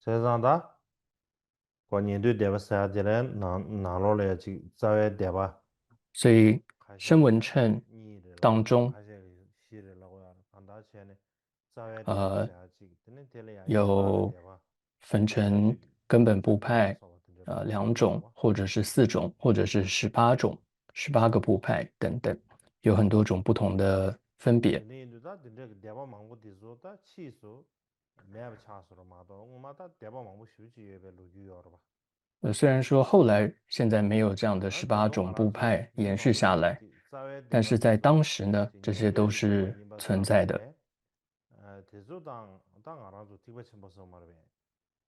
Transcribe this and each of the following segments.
세상다 관인도 대바사들은 나로래 지 자외 대바 所以声 가시를 闻称 니를 当中，가시를 시를라고 하는 반다체네 자외呃，대바사 지 드는 텔레야 야바르 有 대바 分成根本部派，소소 같은 데2种，봐. 或者是4种，或者是18种，18个部派等等，有很多种不同的分别。 근데 인도다 근데 대바 망고 디조다 치수 매버 차수로 마도 엄마다 대바 망고 쉬지 예배 루지요 봐. 虽然说后来现在没有这样的아 18种部 대동아라서 派延续 니망고 下来， 자외 但是在当 대바디서 时呢，这些都 년도에 대바 是 님바 存在的。 사람들에 대조당 당 알아도 티베 첨버서 말베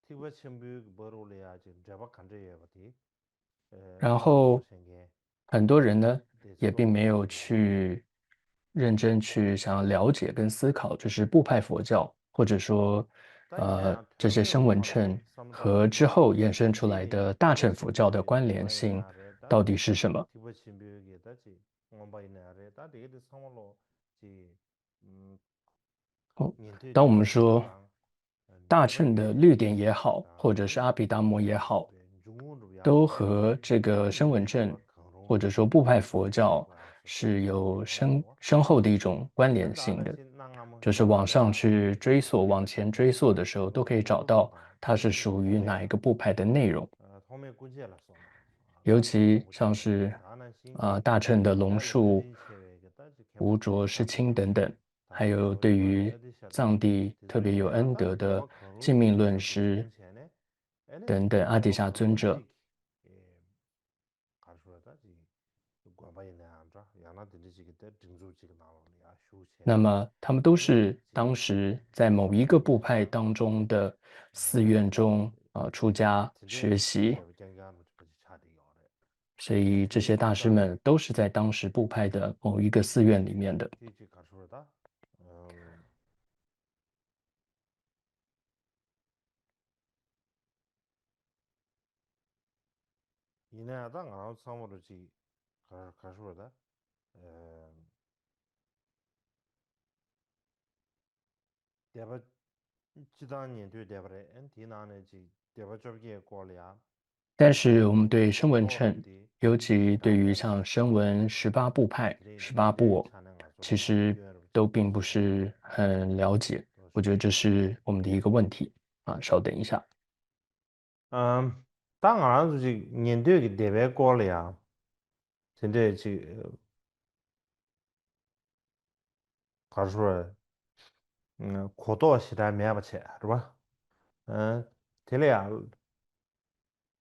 티베 첨부 버로래야 지금 대바 간제예 버디 然 나도 后 생게 很多人呢，也并 대조도 没有 말이야 去认真去想要了解跟思考，就是部派佛教，或者说，다이냐 这些声 태어나고 闻 말로 称 삼다 和之后衍生出来 디니 的大乘 티베 佛教的 첨부에 关联 엄마이 性 나래다 到底是什么？ 티베 첨부에 다지 엄마이 나래다 되게 상월로 지哦，년도에 当我们 대바 说 디조당 大 대바 乘的律典也好，或 다 者是阿毗达摩也好， 중국으로 都 야버데 和这个声闻 디니 乘 대바 강로 或者说部派佛 디니 教 대바 알아서 是有 되게 深厚的一种关联性 된다는 的。 신 낭암 就是往上去追溯，往前追溯的时候，都可以找到它是属于哪一个部派的内容。 통매 군제라 써마 尤 다들 其 망고 像 치고 是 다는 신 大乘的龙 자리 树、 어딘 체외겠다 无 캠보디 着、世 기타 亲等等，还 다 有 대조 对 이바디 于 어디 샤다 藏地特别有恩 대조야 德 다 的 대바 거루 净命论 디니 师 딘체네 에네 等等阿底 대바 峡尊者， 거루지 가르쳐다 지 과바이네 안자 야나 들리지기 때 등주지가 나오냐 쇼체 那么他们都 에네 是当时在某一个部派当中的寺院中出家学习， 所以这些大师们都是在当时部派的某一个寺院里面的。 이내하다 아웃 사무르지 가르쳐다 대바 지단년对 대바레 엔티나네지 대바 접기에 꼴이야 但是我们对声闻乘，尤其对于像声闻18部派、18部偶，其实都并不是很了解。我觉得这是我们的一个问题啊。稍等一下， 当然就是年对个대바 꼴이야现在这가르쳐 고도 시대 매버체 是吧 텔레야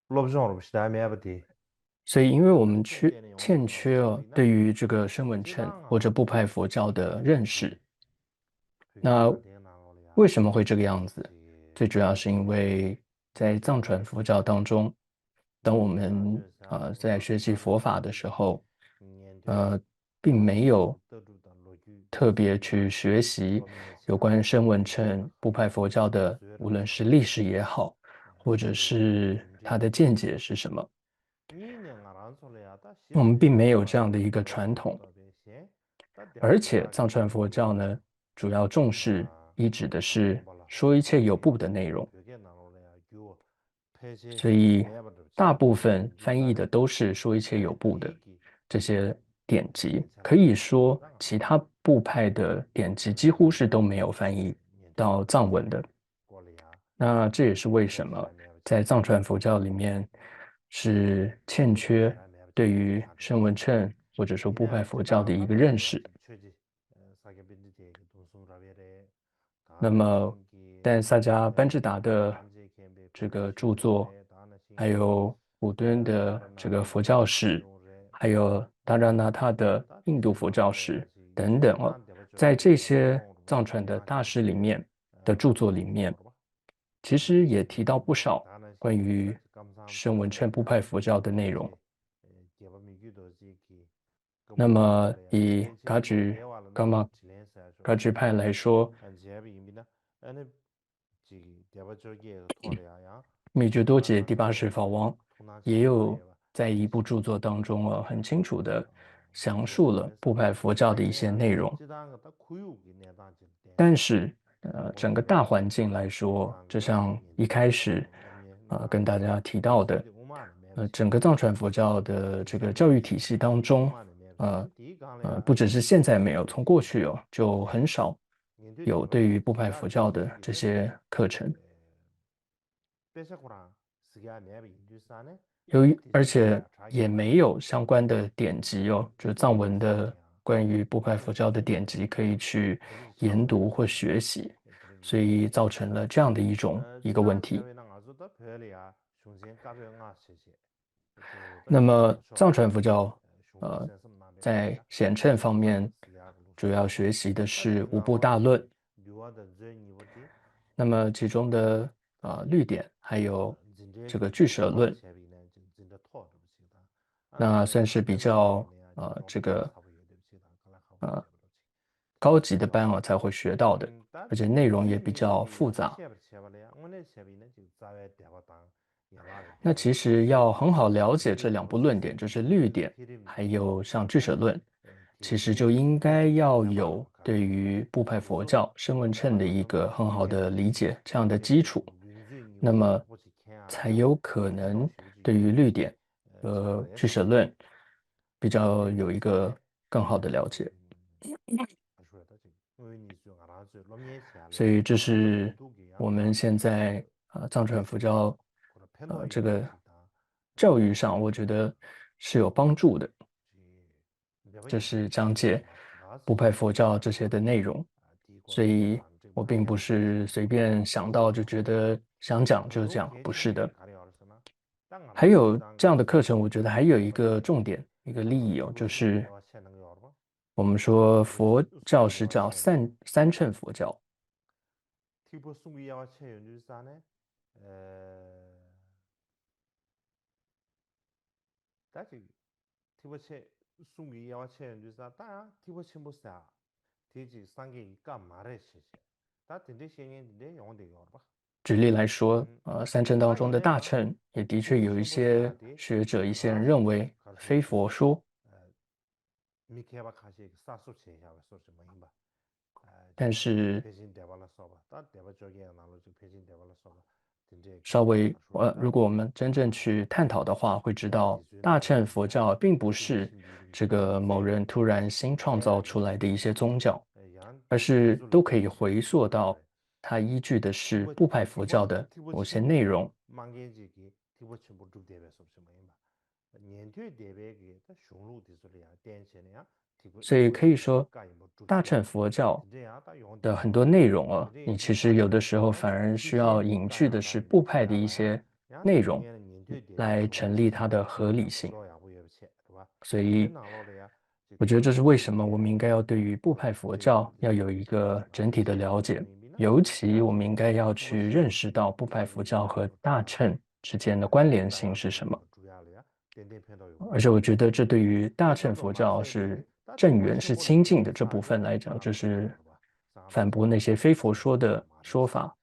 롭종으로 시대 매버디 所以因为我们欠缺对于这个声闻乘或者部派佛教的认识，那为什么会这个样子？最主要是因为在藏传佛教当中，当我们在学习佛法的时候，并没有特别去学习有关声闻乘部派佛教的，无论是历史也好，或者是它的见解是什么，我们并没有这样的一个传统。而且藏传佛教呢，主要重视依止的是说一切有部的内容，所以大部分翻译的都是说一切有部的这些典籍，可以说其他部派的典籍几乎是都没有翻译到藏文的。那这也是为什么在藏传佛教里面是欠缺对于声闻乘或者说部派佛教的一个认识。那么，但萨迦班智达的这个著作，还有古敦的这个佛教史，还有达拉纳他的印度佛教史等等在这些藏传的大师里面的著作里面，其实也提到不少关于声闻乘部派佛教的内容。那么以噶举派来说，灭绝多杰第80法王也有在一部著作当中很清楚的详述了部派佛教的一些内容。但是整个大环境来说，就像一开始跟大家提到的，整个藏传佛教的这个教育体系当中，不只是现在没有，从过去就很少有对于部派佛教的这些课程。而且也没有相关的典籍就是藏文的关于部派佛教的典籍可以去研读或学习，所以造成了这样的一个问题。那么藏传佛教，在显称方面，主要学习的是五部大论，那么其中的律典还有这个俱舍论，那算是比较这个高级的班才会学到的，而且内容也比较复杂。那其实要很好了解这两部论点，就是律典还有像俱舍论，其实就应该要有对于部派佛教声闻乘的一个很好的理解，这样的基础，那么才有可能对于律典俱舍论比较有一个更好的了解。所以这是我们现在藏传佛教这个教育上，我觉得是有帮助的，就是讲解部派佛教这些的内容。所以我并不是随便想到就觉得想讲就讲，不是的。还有这样的课程，我觉得还有一个重点，一个利益就是我们说佛教是叫三乘佛教。举例来说，三乘当中的大乘，也的确有一些学者、一些人认为非佛说，但是稍微如果我们真正去探讨的话，会知道大乘佛教并不是这个某人突然新创造出来的一些宗教，而是都可以回溯到它依据的是部派佛教的某些内容。所以可以说，大乘佛教的很多内容你其实有的时候反而需要引据的是部派的一些内容来成立它的合理性。所以，我觉得这是为什么我们应该要对于部派佛教要有一个整体的了解，尤其我们应该要去认识到部派佛教和大乘之间的关联性是什么。而且我觉得这对于大乘佛教是正缘是清净的这部分来讲，就是反驳那些非佛说的说法，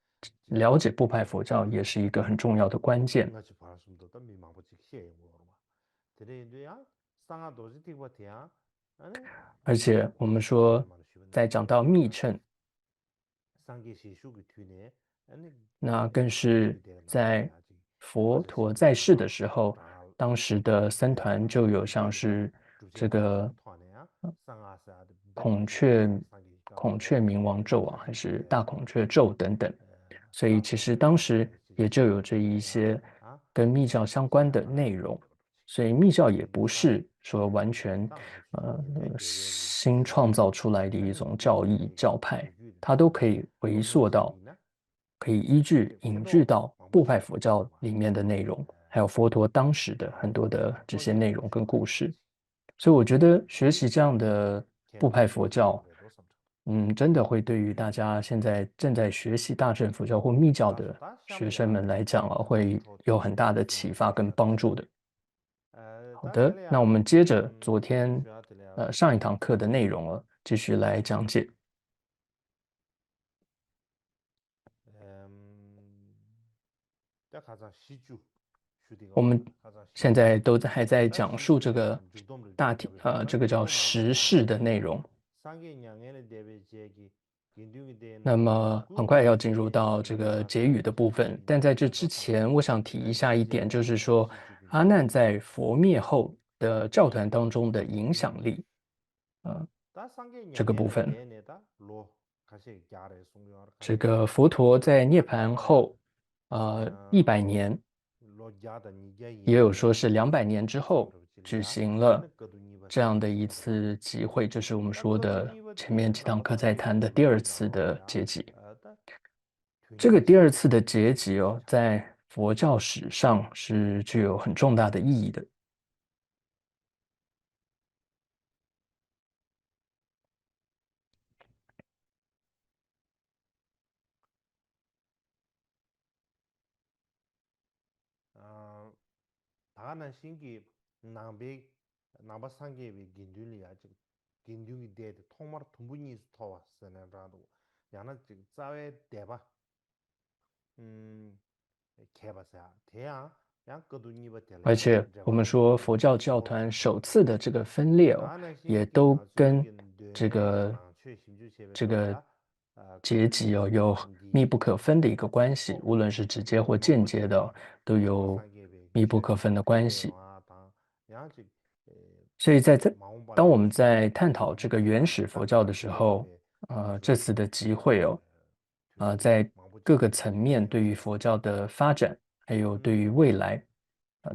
了解部派佛教也是一个很重要的关键。而且我们说，在讲到密乘，那更是在佛陀在世的时候，当时的僧团就有像是这个孔雀明王咒还是大孔雀咒等等，所以其实当时也就有这一些跟密教相关的内容，所以密教也不是说完全新创造出来的一种教义教派，它都可以回溯到。可以引据到部派佛教里面的内容，还有佛陀当时的很多的这些内容跟故事。所以我觉得学习这样的部派佛教，真的会对于大家现在正在学习大乘佛教或密教的学生们来讲会有很大的启发跟帮助的。好的，那我们接着昨天上一堂课的内容继续来讲解。我们现在还在讲述这个这个叫时事的内容。那么很快要进入到这个结语的部分，但在这之前，我想提一下一点，就是说阿难在佛灭后的教团当中的影响力，呃，这个部分。这个佛陀在涅槃后，100年，也有说是200年之后，举行了这样的一次集会，就是我们说的前面几堂课在谈的第二次的结集。这个第二次的结集哦，在佛教史上是具有很重大的意义的。而且我们说佛教教团首次的这个分裂哦，也都跟这个阶级哦有密不可分的一个关系，无论是直接或间接的，都有密不可分的关系。所以当我们在探讨这个原始佛教的时候，这次的集会哦，在各个层面对于佛教的发展，还有对于未来，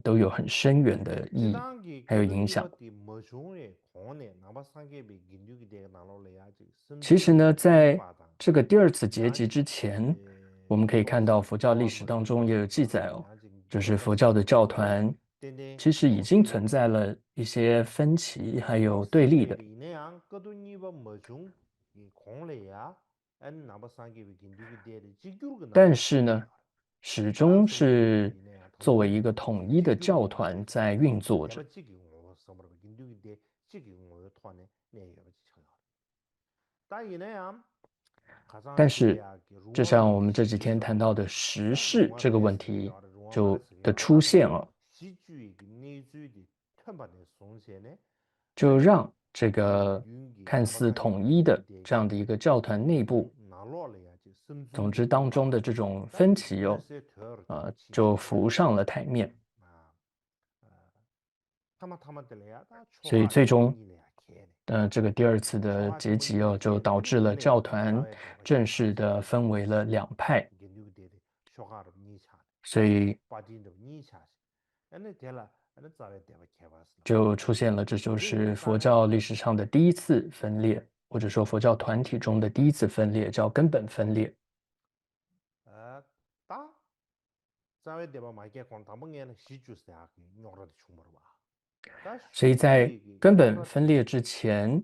都有很深远的意义，还有影响。其实呢，在这个第二次结集之前，我们可以看到佛教历史当中也有记载哦，就是佛教的教团其实已经存在了一些分歧，还有对立的。但是呢，始终是作为一个统一的教团在运作着。但是，就像我们这几天谈到的时事这个问题的出现啊，就让这个看似统一的这样的一个教团内部，总之当中的这种分歧哦，就浮上了台面。所以最终，这个第二次的结集哦，就导致了教团正式的分为了两派。所以就出现了，这就是佛教历史上的第一次分裂，或者说佛教团体中的第一次分裂，叫根本分裂。所以在根本分裂之前，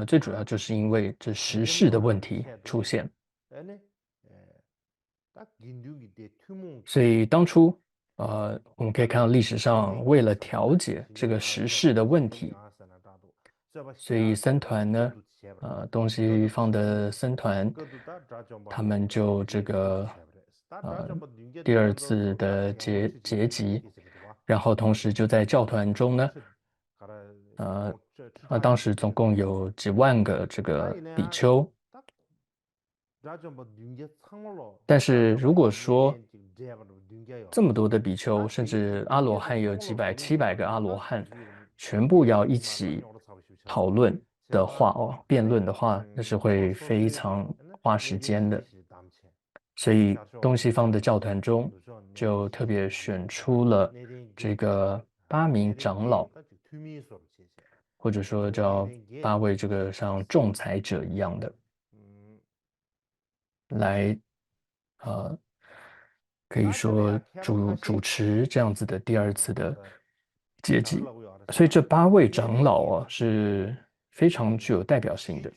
最主要就是因为这时事的问题出现。所以当初，我们可以看到历史上为了调解这个时事的问题，所以僧团呢，东西方的僧团，他们就这个第二次的结集，然后同时就在教团中呢，当时总共有几万个这个比丘。但是如果说这么多的比丘，甚至阿罗汉有几百、700个阿罗汉，全部要一起讨论的话，辩论的话，那是会非常花时间的。所以东西方的教团中，就特别选出了这个8名长老，或者说叫8位这个像仲裁者一样的。来，可以说主持这样子的第二次的阶级，所以这8位长老是非常具有代表性的。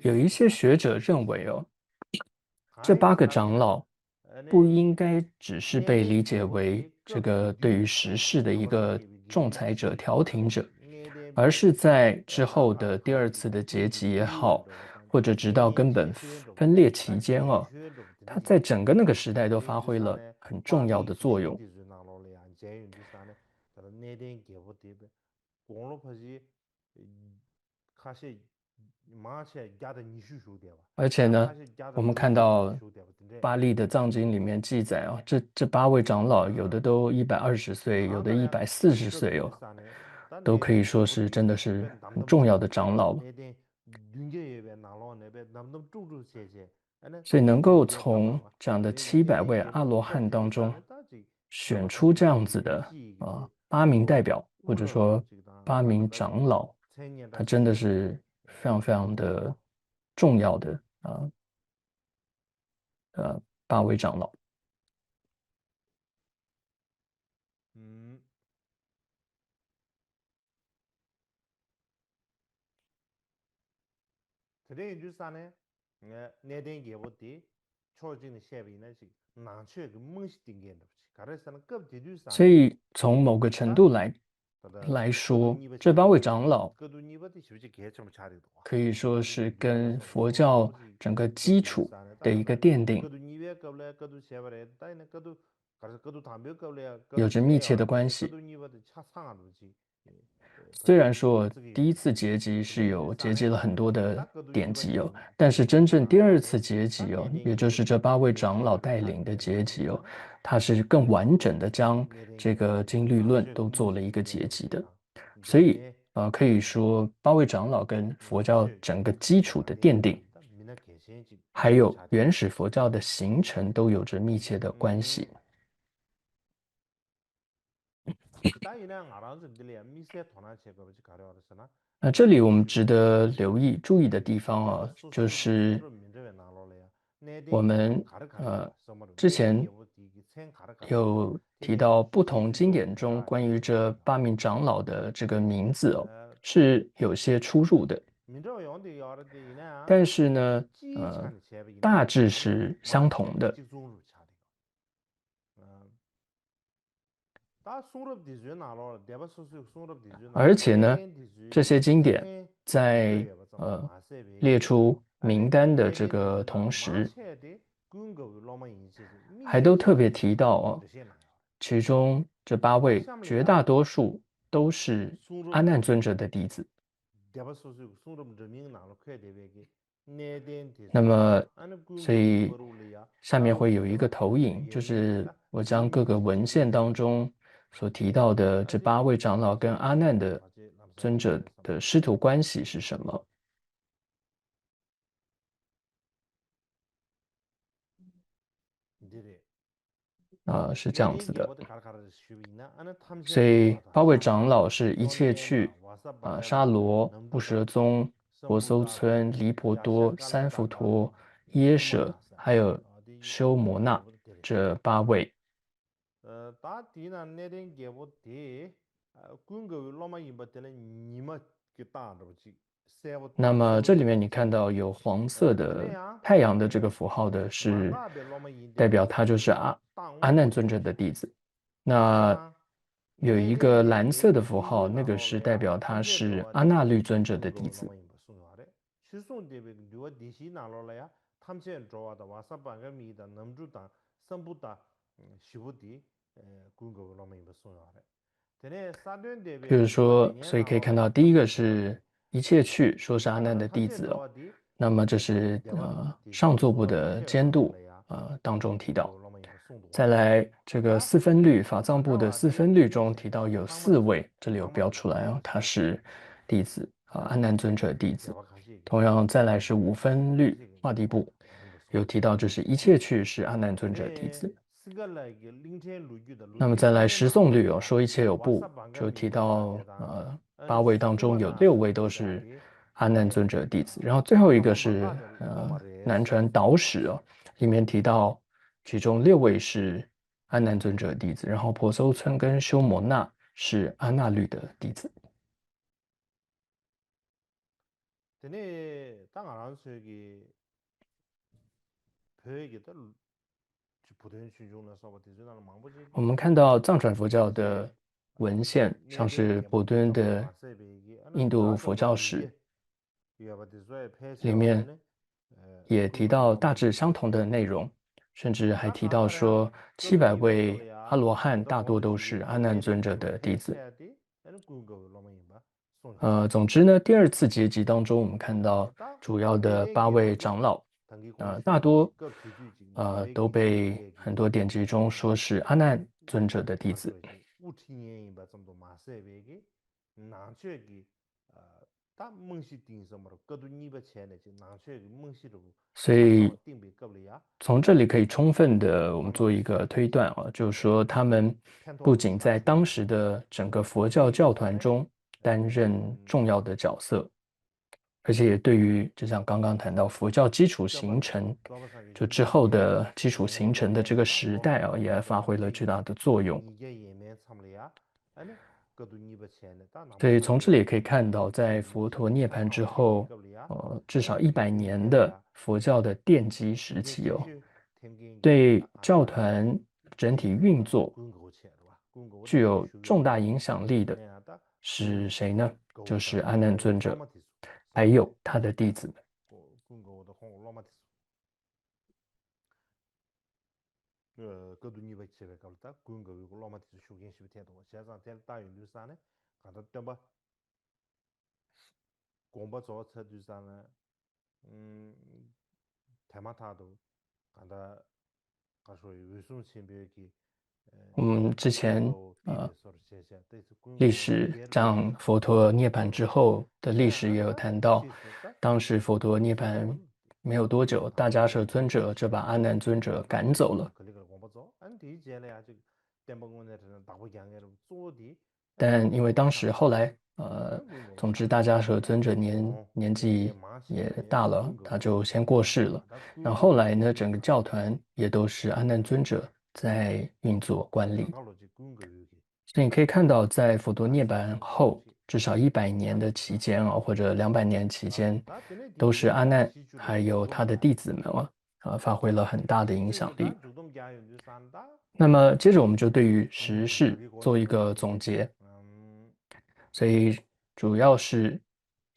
有一些学者认为这8个长老不应该只是被理解为这个对于时事的一个仲裁者、调停者，而是在之后的第二次的结集也好，或者直到根本分裂期间它在整个那个时代都发挥了很重要的作用。而且呢，我们看到巴利的藏经里面记载啊，这8位长老有的都120岁，有的140岁哦，都可以说是真的是很重要的长老了。所以能够从这样的700位阿罗汉当中选出这样子的8名代表，或者说8名长老，他真的是非常非常的重要的8位长老。所以从某个程度来说，这8位长老可以说是跟佛教整个基础的一个奠定有着密切的关系。虽然说第一次结集是有结集了很多的典籍哦，但是真正第2次结集哦，也就是这8位长老带领的结集哦，它是更完整的将这个经律论都做了一个结集的。所以可以说8位长老跟佛教整个基础的奠定，还有原始佛教的形成都有着密切的关系。那这里我们值得注意的地方啊，就是我们之前有提到不同经典中关于这8名长老的这个名字哦，是有些出入的，但是呢，大致是相同的。而且呢，这些经典在列出名单的这个同时，还都特别提到哦，其中这8位绝大多数都是阿难尊者的弟子。那么，所以下面会有一个投影，就是我将各个文献当中所提到的这8位长老跟阿难的尊者的师徒关系是什么？是这样子的。所以8位长老是一切去沙罗、布舍宗、婆搜村、离婆多、三佛陀、耶舍，还有修摩那这8位。那么这里面你看到有黄色的太阳的这个符号的是代表他就是阿难尊者的弟子。那有一个蓝色的符号，那个是代表他是阿那律尊者的弟子。就是说，所以可以看到，第一个是一切去说是阿难的弟子哦，那么这是上座部的监督当中提到。再来这个四分律法藏部的四分律中提到有4位，这里有标出来哦，他是弟子阿难尊者弟子。同样再来是五分律画地部有提到，这是一切去是阿难尊者弟子。那么再来十诵律说一切有部，就提到8位当中有6位都是阿难尊者弟子。然后最后一个是南传导史里面提到其中6位是阿难尊者弟子，然后婆搜村跟修摩那是阿那律的弟子。我们看到藏传佛教的文献，像是伯敦的印度佛教史里面也提到大致相同的内容。甚至还提到说700位阿罗汉大多都是阿难尊者的弟子。总之呢，第二次结集当中，我们看到主要的8位长老，大多都被很多典籍中说是阿难尊者的弟子。所以从这里可以充分的我们做一个推断啊，就是说他们不仅在当时的整个佛教教团中担任重要的角色，而且也对于就像刚刚谈到佛教基础形成，就之后的基础形成的这个时代啊，也发挥了巨大的作用。所以从这里也可以看到，在佛陀涅槃之后，至少100年的佛教的奠基时期哦，对教团整体运作具有重大影响力的是谁呢？就是阿难尊者，还有他的弟子们。我们之前历史讲佛陀涅槃之后的历史也有谈到，当时佛陀涅槃没有多久，大迦叶尊者就把阿难尊者赶走了。但因为当时后来总之大迦叶尊者年纪也大了，他就先过世了。那后来呢，整个教团也都是阿难尊者在运作管理。所以你可以看到，在佛陀涅槃后至少100年的期间啊，或者200年期间，都是阿难还有他的弟子们发挥了很大的影响力。那么接着我们就对于时事做一个总结。所以主要是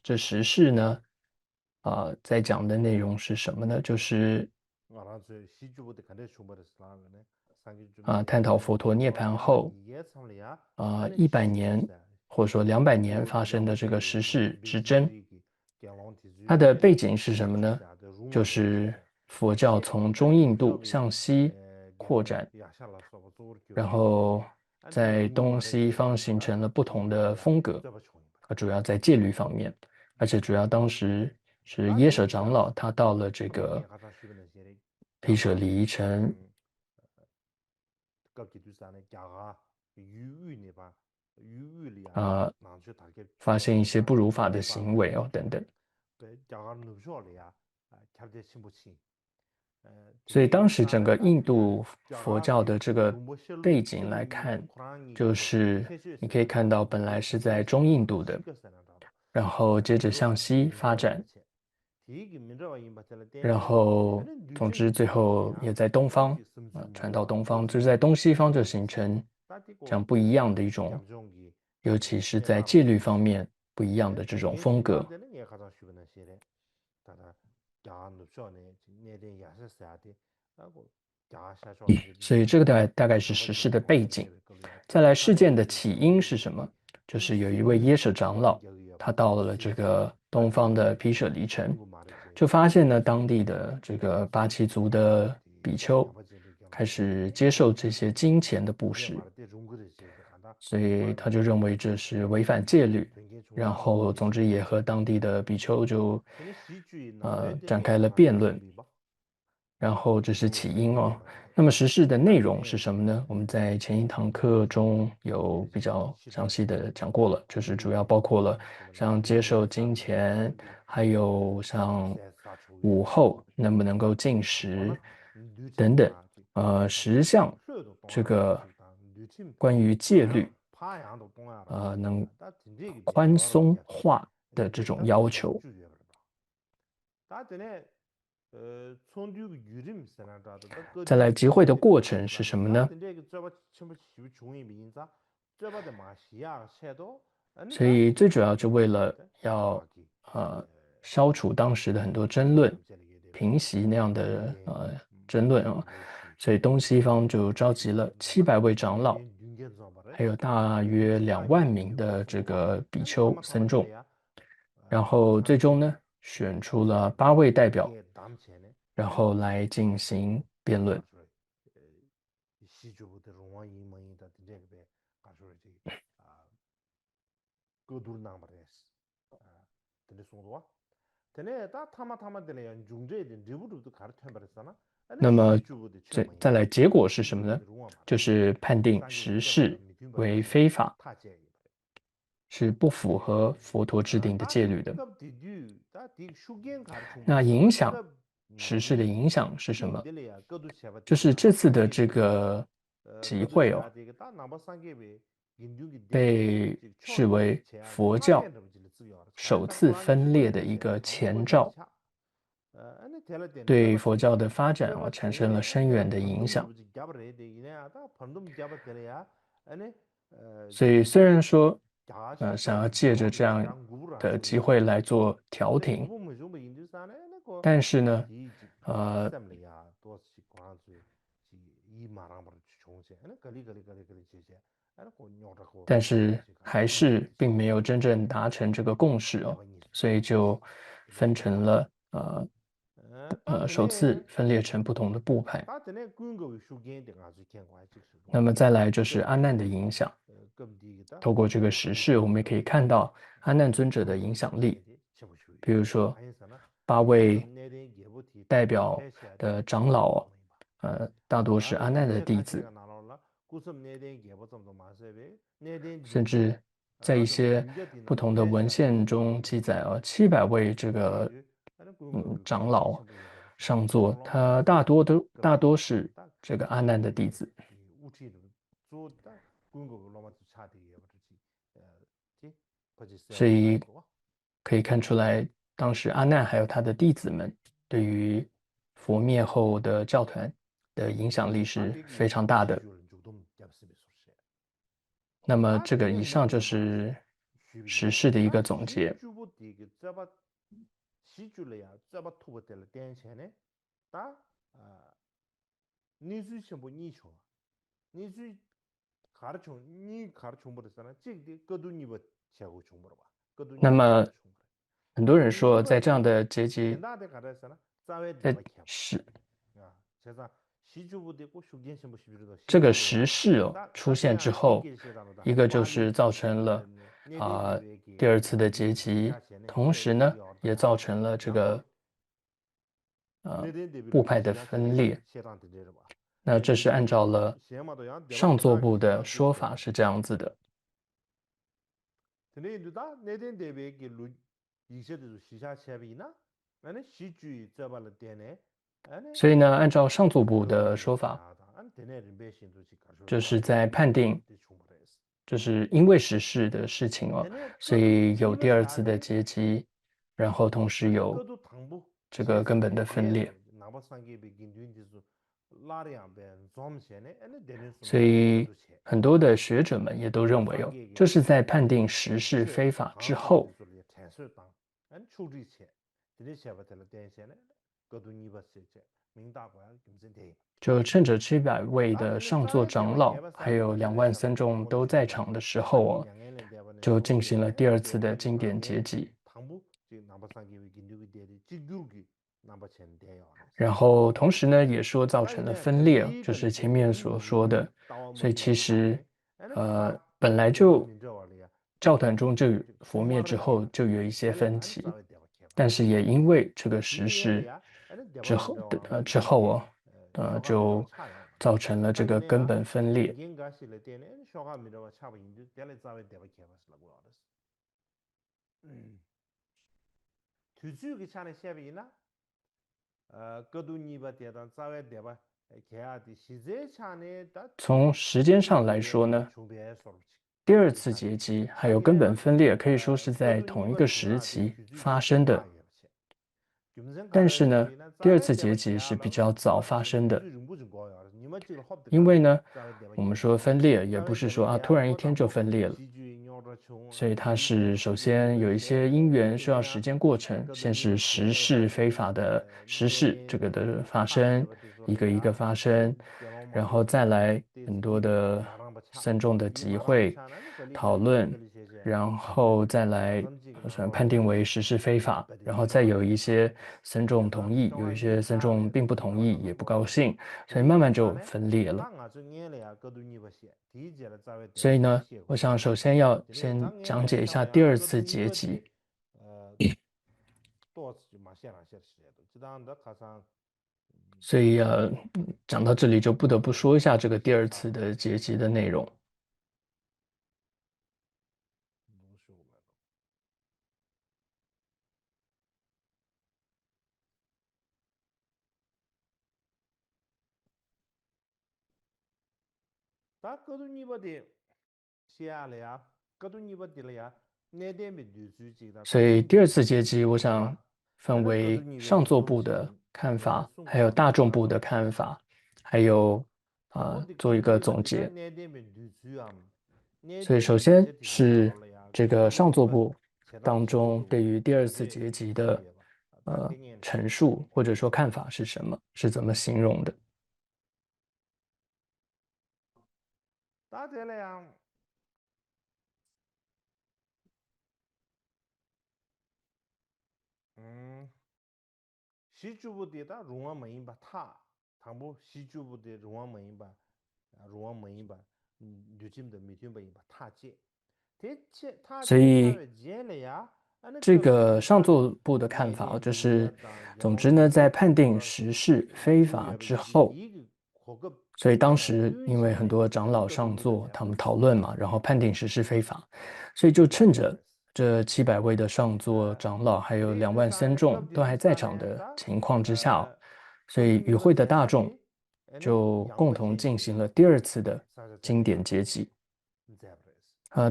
这时事呢，在讲的内容是什么呢？就是探讨佛陀涅槃后100年或者说200年发生的这个时事之争。它的背景是什么呢？就是佛教从中印度向西扩展，然后在东西方形成了不同的风格，主要在戒律方面，而且主要当时是耶舍长老他到了这个毗舍离城，发现一些不如法的行为等等。所以当时整个印度佛教的这个背景来看，就是你可以看到本来是在中印度的，然后接着向西发展，然后总之最后也在东方传到东方，就是在东西方就形成这样不一样的一种，尤其是在戒律方面不一样的这种风格。所以这个大概是时事的背景。再来，事件的起因是什么？就是有一位耶舍长老，他到了这个东方的毗舍离城，就发现呢当地的这个八耆族的比丘开始接受这些金钱的布施，所以他就认为这是违反戒律，然后总之也和当地的比丘就展开了辩论。然后这是起因哦。那么时事的内容是什么呢？我们在前一堂课中有比较详细的讲过了，就是主要包括了像接受金钱，还有像午后能不能够进食等等10项这个关于戒律能宽松化的这种要求。再来集会的过程是什么呢？所以最主要就为了要消除当时的很多争论，平息那样的争论啊，所以东西方就召集了700位长老，还有大约2万名的这个比丘僧众，然后最终呢选出了8位代表，然后来进行辩论。那么再来结果是什么呢？就是判定时事为非法，是不符合佛陀制定的戒律的。那时事的影响是什么？就是这次的这个集会哦，被视为佛教首次分裂的一个前兆，对佛教的发展产生了深远的影响。所以虽然说，想要借着这样的机会来做调停，但是呢，但是还是并没有真正达成这个共识哦，所以就分成了首次分裂成不同的部派。那么再来就是阿难的影响，透过这个时事，我们也可以看到阿难尊者的影响力。比如说8位代表的长老，大多是阿难的弟子，甚至在一些不同的文献中记载700位这个长老上座，他大多是这个阿难的弟子，所以可以看出来，当时阿难还有他的弟子们对于佛灭后的教团的影响力是非常大的。那么这个以上就是时事的一个总结。那么很多人说，在这样的阶级，这个时事出现之后，一个就是造成了第二次的结集，同时呢也造成了这个部派的分裂。那这是按照了上座部的说法是这样子的。所以呢，按照上座部的说法，就是在判定，就是因为时事的事情所以有第二次的结集，然后同时有这个根本的分裂。所以很多的学者们也都认为就是在判定时事非法之后，就趁着700位的上座长老还有2万僧众都在场的时候就进行了第二次的经典结集。然后同时呢，也说造成了分裂，就是前面所说的。所以其实本来就教团中就佛灭之后就有一些分歧，但是也因为这个时事之后就造成了这个根本分裂。从时间上来说呢，第二次结集还有根本分裂可以说是在同一个时期发生的，但是呢，第二次结集是比较早发生的，因为呢，我们说分裂也不是说突然一天就分裂了，所以它是首先有一些因缘需要时间过程，先是时事非法的时事这个的发生，一个一个发生，然后再来很多的僧众的集会讨论，然后再来判定为实施非法，然后再有一些僧众同意，有一些僧众并不同意，也不高兴，所以慢慢就分裂了。所以呢，我想首先要先讲解一下第二次结集。所以讲到这里就不得不说一下这个第二次的结集的内容。所以第二次结集，我想分为上座部的看法，还有大众部的看法，还有做一个总结。所以首先是这个上座部当中对于第二次结集的陈述或者说看法是什么，是怎么形容的？所以这个上座部的看法就是，总之呢，在判定实施非法之后，所以当时因为很多长老上座，他们讨论嘛，然后判定实施非法，所以就趁着这700位的上座长老还有2万僧众都还在场的情况之下，所以与会的大众就共同进行了第二次的经典结集。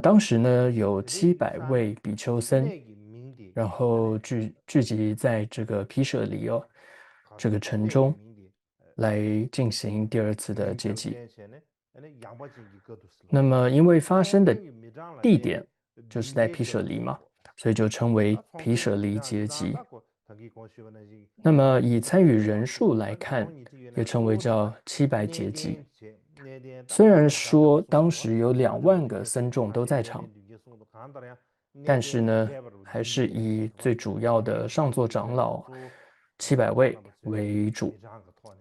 当时呢有700位比丘僧，然后聚集在这个毗舍离这个城中，来进行第二次的结集。那么因为发生的地点就是在毗舍离嘛，所以就称为毗舍离结集。那么以参与人数来看，也称为叫700结集。虽然说当时有2万个僧众都在场，但是呢，还是以最主要的上座长老700位为主，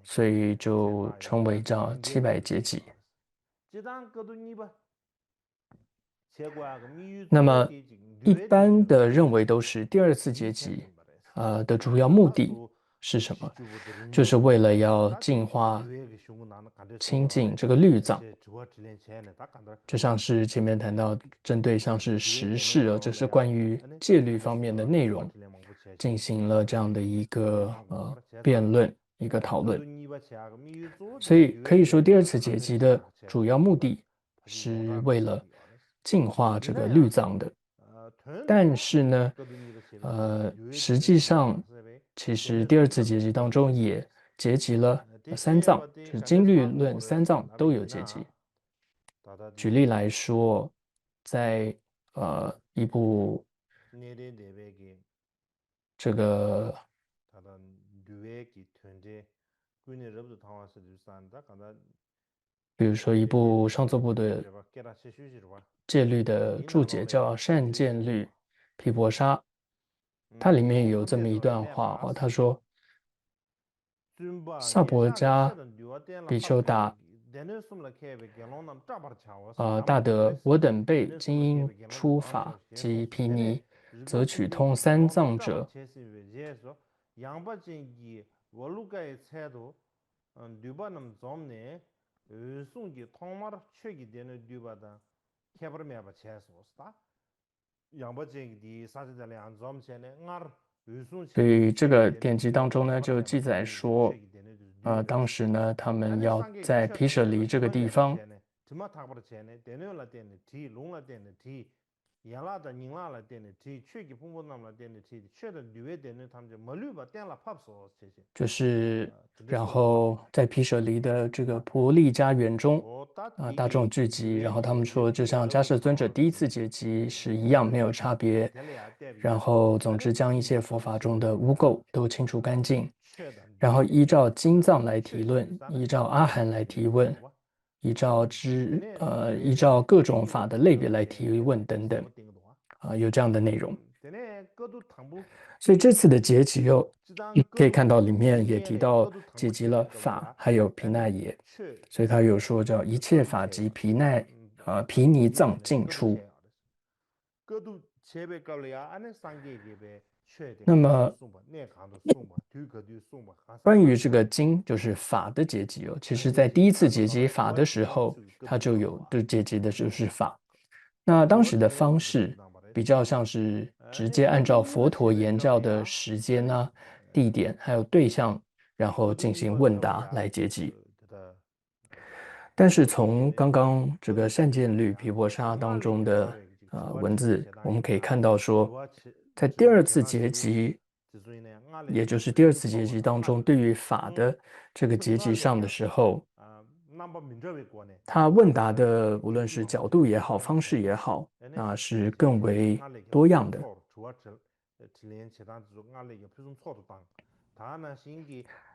所以就称为叫700结集。那么一般的认为都是第二次结集的主要目的是什么？就是为了要净化清净这个律藏，就像是前面谈到针对像是时事这是关于戒律方面的内容，进行了这样的一个辩论，一个讨论。所以可以说第二次结集的主要目的是为了净化这个律藏的。但是呢，实际上，其实第二次结集当中也结集了3藏，就是经律论3藏都有结集。举例来说，在一部这个比如说一部上座部的戒律的注解叫《善见律毗婆沙》，它里面有这么一段话他说：萨婆迦比丘达大德，我等辈今因出法及毗尼，则取通3藏者。所以这个典籍当中呢，就记载说，当时呢，他们要在毗舍离这个地方，就是然后在毗舍离的这个婆利迦园中大众聚集，然后他们说，就像迦摄尊者第一次结集是一样，没有差别。然后总之将一切佛法中的污垢都清除干净，然后依照金藏来提论，依照阿含来提问，依照各种法的类别来提问等等，有这样的内容。所以这次的结集可以看到里面也提到结集了法，还有毗那耶，所以他有说叫一切法即毗尼藏尽出。那么关于这个经，就是法的结集其实在第一次结集法的时候，它就结集的就是法。那当时的方式比较像是直接按照佛陀言教的时间啊、地点还有对象，然后进行问答来结集。但是从刚刚这个善见律毗婆沙当中的文字，我们可以看到说，在第二次结集，也就是第二次结集当中，对于法的这个结集上的时候，他问答的无论是角度也好，方式也好，那是更为多样的，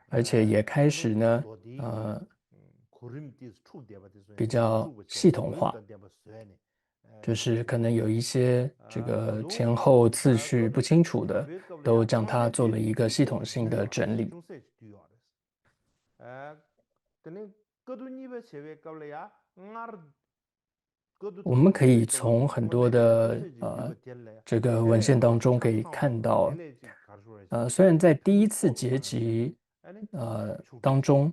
而且也开始呢，比较系统化，就是可能有一些这个前后次序不清楚的，都将它做了一个系统性的整理。我们可以从很多的这个文献当中可以看到，虽然在第一次结集当中，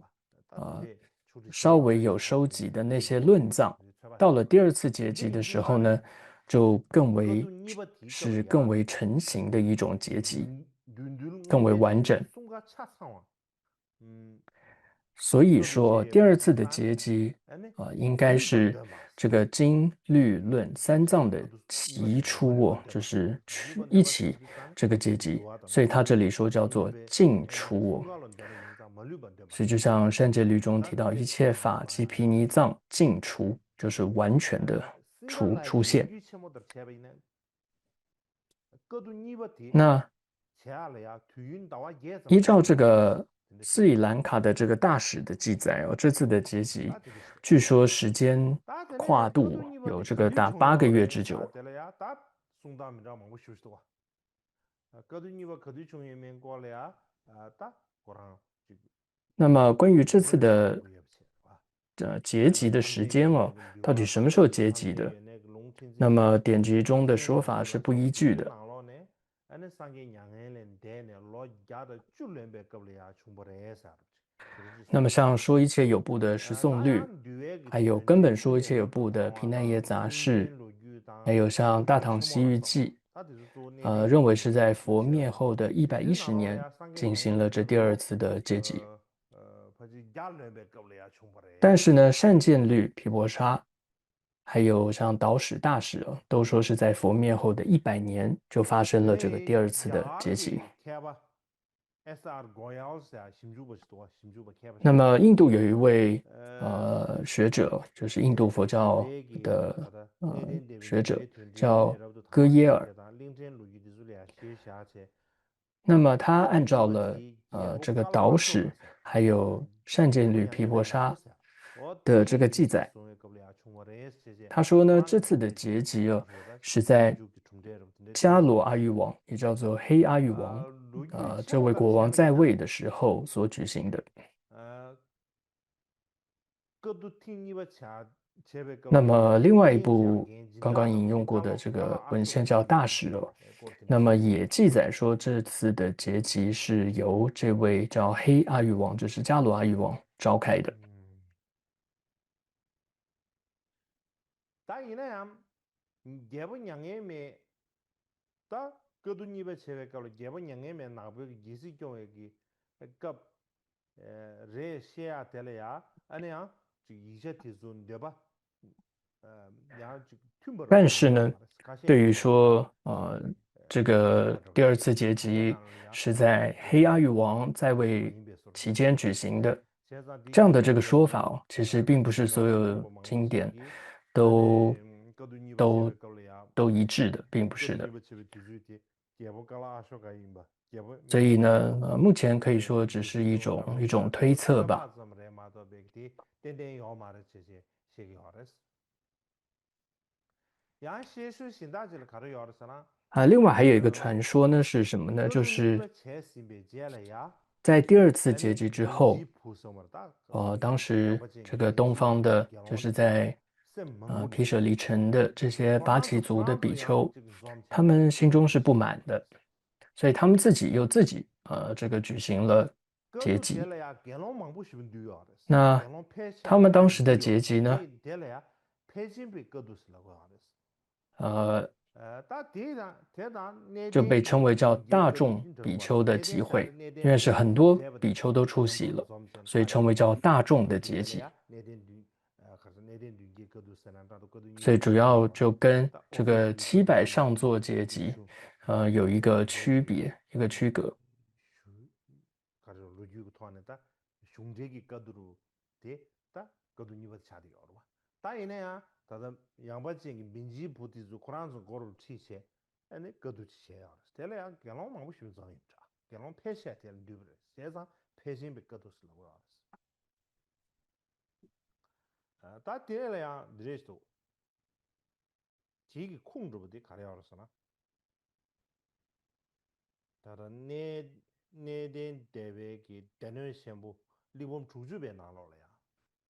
稍微有收集的那些论藏，到了第二次结集的时候呢，就更为成型的一种结集，更为完整。所以说，第二次的结集应该是这个经律论三藏的齐出就是一起这个结集，所以他这里说叫做尽出所以就像善解律中提到，一切法即毗尼藏尽出，就是完全的出现。那依照这个斯里兰卡的这个大使的记载这次的结集，据说时间跨度有这个达8个月之久。那么关于这次的结集的时间到底什么时候结集的？那么典籍中的说法是不依据的。那么像说一切有部的十诵律，还有根本说一切有部的毗那耶杂事，还有像大唐西域记，认为是在佛灭后的110年进行了这第二次的结集。但是呢，善见律毗婆沙，还有像导使大使都说是在佛灭后的100年就发生了这个第二次的结集。那么印度有一位学者，就是印度佛教的学者，叫戈耶尔。那么他按照了这个导使还有善见律毗婆沙的这个记载，他说呢，这次的结集是在迦罗阿育王，也叫做黑阿育王，这位国王在位的时候所举行的。那么另外一部刚刚引用过的这个文献叫《大使》那么也记载说这次的结集是由这位叫黑阿育王，就是迦罗阿育王召开的。但是呢，对于说这个第二次结集是在黑阿育王在位期间举行的，这样的这个说法其实并不是所有经典都都一致的，并不是的。所以呢，目前可以说只是一种推测吧。另外还有一个传说呢是什么呢？就是在第二次结集之后，当时这个东方的，就是在毗舍离城的这些八旗族的比丘，他们心中是不满的，所以他们自己这个举行了结集。那他们当时的结集呢，呃，就被称为叫大众比丘的集会，因为是很多比丘都出席了，所以称为叫大众的结集。所以主要就跟这个700上座阶级，有一个区别，一个区隔。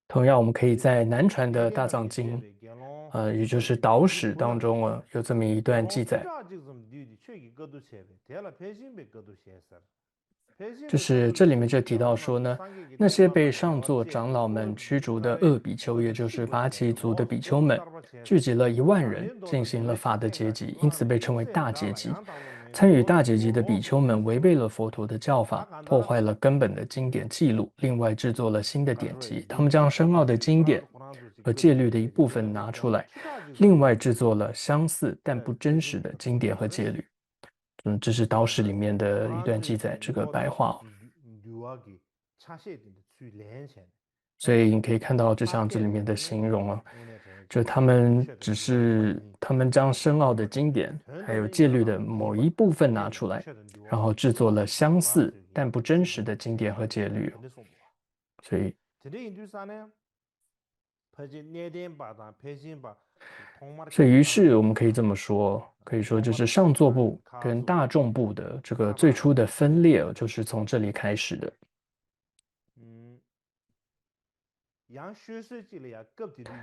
同样，我们可以在南传的大藏经，也就是导史当中有这么一段记载，就是这里面就提到说呢，那些被上座长老们驱逐的恶比丘，也就是八旗族的比丘们，聚集了10000人，进行了法的结集，因此被称为大结集。参与大结集的比丘们违背了佛陀的教法，破坏了根本的经典记录，另外制作了新的典籍。他们将深奥的经典和戒律的一部分拿出来，另外制作了相似但不真实的经典和戒律。这是导史里面的一段记载，这个白话。所以你可以看到，就像这里面的形容就他们将深奥的经典还有戒律的某一部分拿出来，然后制作了相似但不真实的经典和戒律。所以，于是我们可以这么说，可以说就是上座部跟大众部的这个最初的分裂，就是从这里开始的。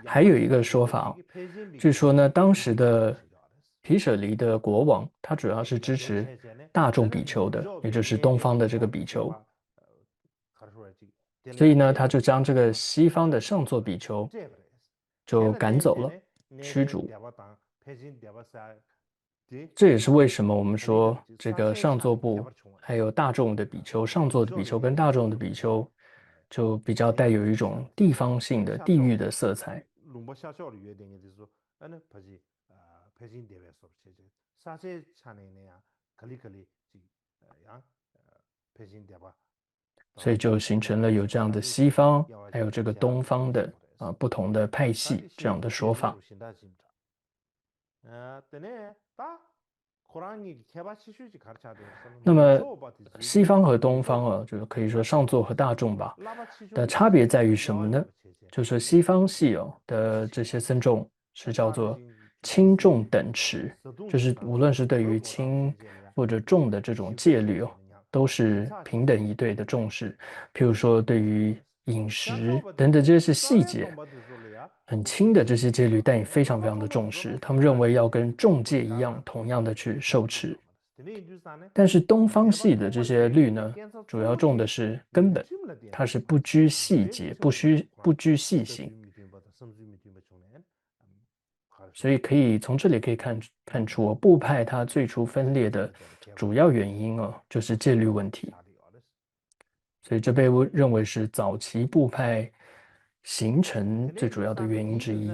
还有一个说法，据说呢，当时的毗舍离的国王，他主要是支持大众比丘的，也就是东方的这个比丘，所以呢，他就将这个西方的上座比丘就赶走了，驱逐。这也是为什么我们说这个上座部还有大众的比丘，上座的比丘跟大众的比丘就比较带有一种地方性的地域的色彩。所以就形成了有这样的西方，还有这个东方的不同的派系这样的说法。那么西方和东方就是可以说上座和大众吧的差别在于什么呢？就是西方系的这些僧众是叫做轻重等持，就是无论是对于轻或者重的这种戒律都是平等一对的重视。譬如说对于饮食等等这些细节很轻的这些戒律，但也非常非常的重视。他们认为要跟重戒一样，同样的去受持。但是东方系的这些律呢，主要重的是根本，它是不拘细节，不拘细行。所以从这里可以看出，部派它最初分裂的主要原因就是戒律问题。所以这被认为是早期部派形成最主要的原因之一。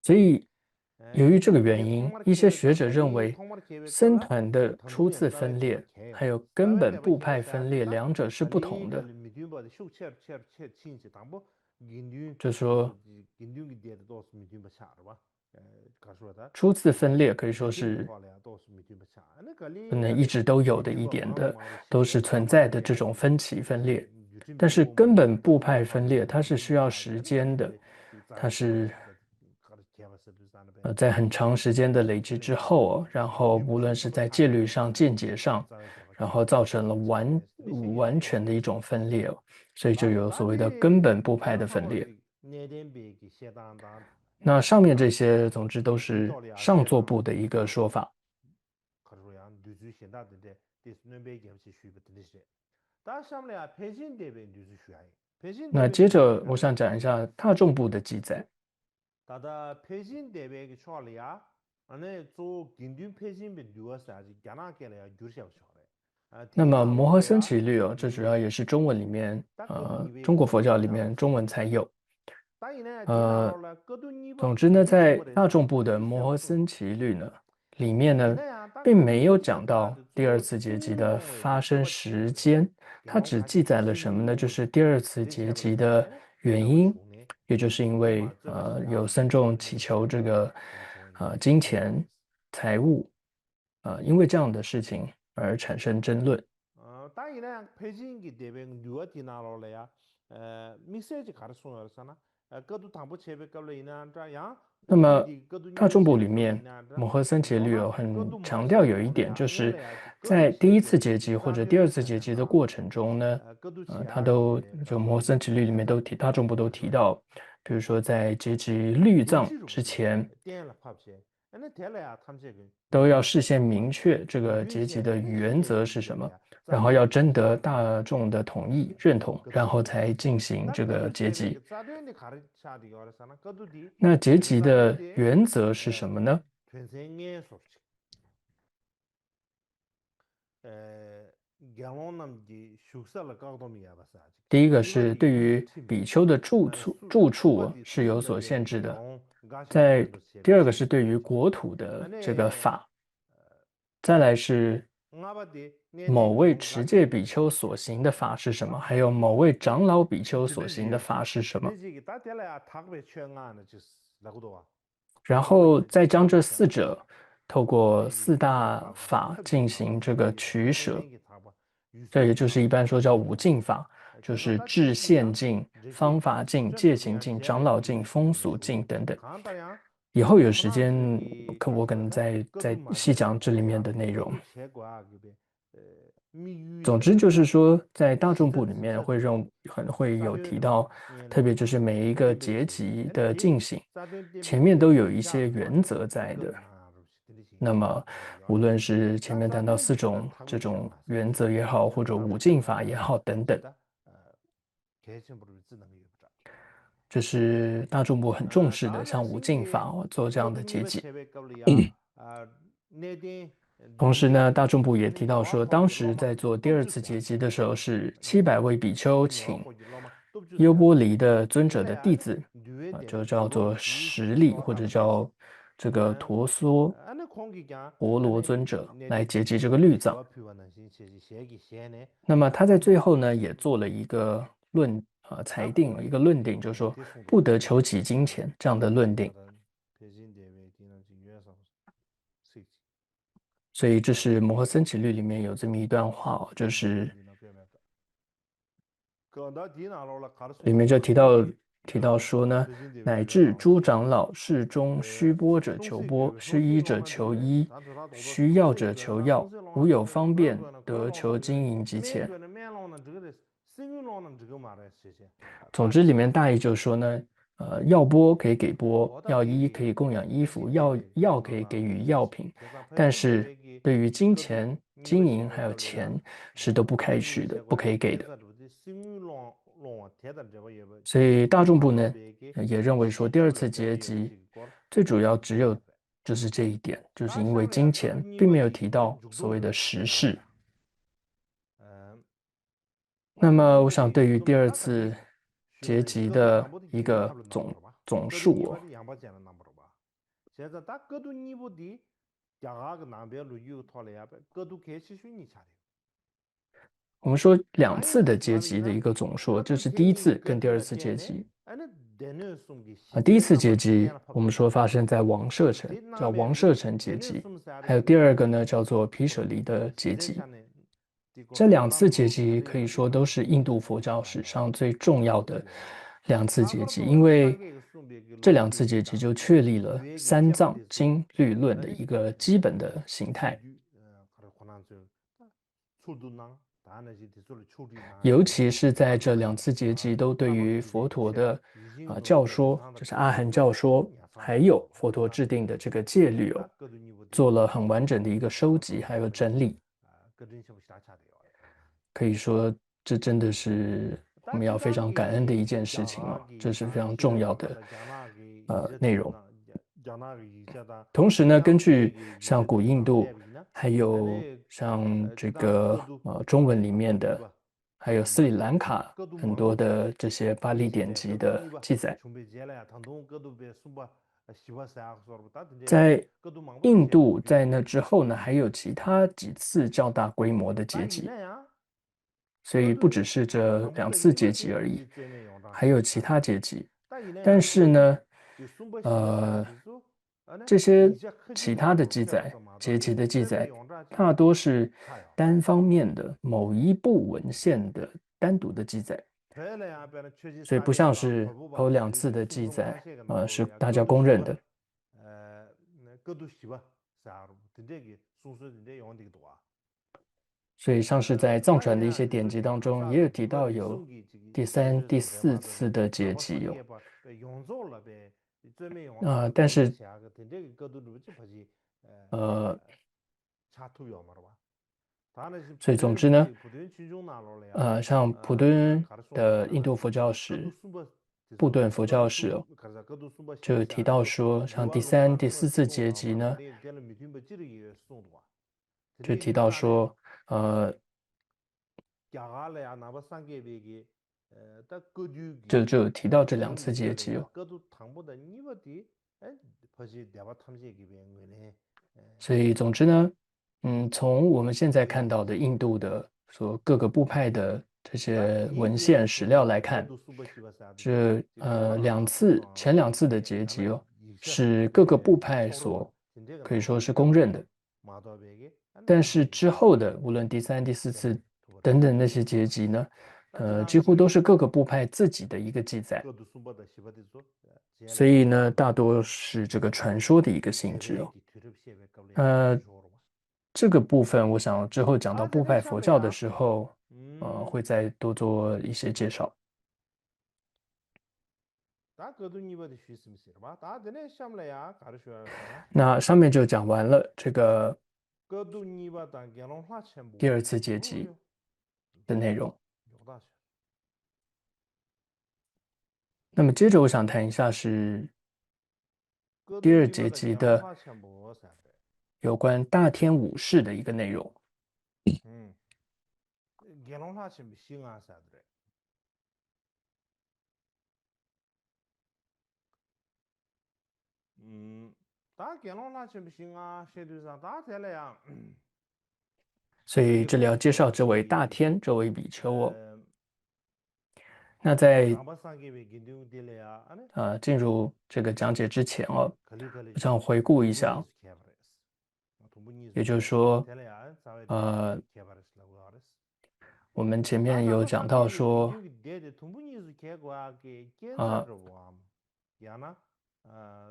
所以由于这个原因，一些学者认为僧团的初次分裂还有根本部派分裂两者是不同的。就说初次分裂可以说是可能一直都有的一点的，都是存在的这种分歧分裂。但是根本部派分裂，它是需要时间的，它是在很长时间的累积之后，然后无论是在戒律上、见解上，然后造成了完全的一种分裂，所以就有所谓的根本部派的分裂。那上面这些，总之都是上座部的一个说法。那接着我想讲一下大众部的记载。那么摩诃僧祇律这主要也是中文里面，中国佛教里面中文才有。总之呢，在大众部的摩诃僧祇律呢里面呢，并没有讲到第二次结集的发生时间，它只记载了什么呢？就是第二次结集的原因，也就是因为有僧众祈求这个金钱财物，因为这样的事情而产生争论。那么大众部里面，摩诃僧祇律很强调有一点，就是在第一次结集或者第二次结集的过程中呢，他都就摩诃僧祇律里面都提，大众部都提到，比如说在结集律藏之前，都要事先明确这个结集的原则是什么，然后要征得大众的同意认同，然后才进行这个结集。那结集的原则是什么呢？第一个是对于比丘的住处是有所限制的，第二个是对于国土的这个法，再来是某位持戒比丘所行的法是什么，还有某位长老比丘所行的法是什么。然后再将这四者透过四大法进行这个取舍，这也就是一般说叫五净法，就是制限净、方法净、戒行净、长老净、风俗净等等。以后有时间，我可能再细讲这里面的内容。总之就是说，在大众部里面会有提到，特别就是每一个结集的进行，前面都有一些原则在的。那么，无论是前面谈到四种这种原则也好，或者五净法也好等等，这是大众部很重视的，像五净法做这样的结集。同时呢，大众部也提到说，当时在做第二次结集的时候，是700位比丘请优波离的尊者的弟子，就叫做实力或者叫这个陀娑婆罗尊者来结集这个律藏。那么他在最后呢，也做了一个裁定，一个论定，就是说不得求己金钱这样的论定。所以这是摩诃僧祇律里面有这么一段话就是里面就提到说呢，乃至诸长老世中须钵者求钵，须衣者求衣，需要者求药，无有方便得求金银及钱。总之，里面大意就是说呢，药钵可以给钵，药衣可以供养衣服，药可以给予药品，但是对于金钱、金银还有钱是都不可以取的，不可以给的。所以大众部呢也认为说，第二次结集最主要只有就是这一点，就是因为金钱并没有提到所谓的实事。那么，我想对于第二次结集的一个总数我们说2次的结集的一个总数，这是第一次跟第二次结集。第一次结集，我们说发生在王舍城，叫王舍城结集。还有第二个呢，叫做毗舍离的结集。这两次结集可以说都是印度佛教史上最重要的两次结集，因为这两次结集就确立了三藏经律论的一个基本的形态。尤其是在这两次结集都对于佛陀的教说，就是阿含教说，还有佛陀制定的这个戒律做了很完整的一个收集还有整理。可以说，这真的是我们要非常感恩的一件事情这是非常重要的内容。同时呢，根据像古印度，还有像这个中文里面的，还有斯里兰卡很多的这些巴利典籍的记载，在印度在那之后呢，还有其他几次较大规模的结集，所以不只是这两次结集而已，还有其他结集。但是呢，这些其他的记载，结集的记载，大多是单方面的某一部文献的单独的记载，所以不像是头两次的记载，是大家公认的。所以像是在藏传的一些典籍当中，也有提到有第三、第四次的结集但是所以总之呢，像普敦的印度佛教史、布顿佛教史就提到说，像第三、第四次结集呢，就提到说，就提到这两次结集所以总之呢，从我们现在看到的印度的各个部派的这些文献史料来看，这前两次的结集是各个部派可以说是公认的，但是之后的无论第三、第四次等等那些结集呢，几乎都是各个部派自己的一个记载，所以呢，大多是这个传说的一个性质这个部分我想之后讲到部派佛教的时候，会再多做一些介绍。那上面就讲完了这个第二次结集的内容。那么接着我想谈一下是第二结集的有关大天武士的一个内容。所以这里要介绍这位大天，这位比丘那在进入这个讲解之前我想回顾一下，也就是说，我们前面有讲到说，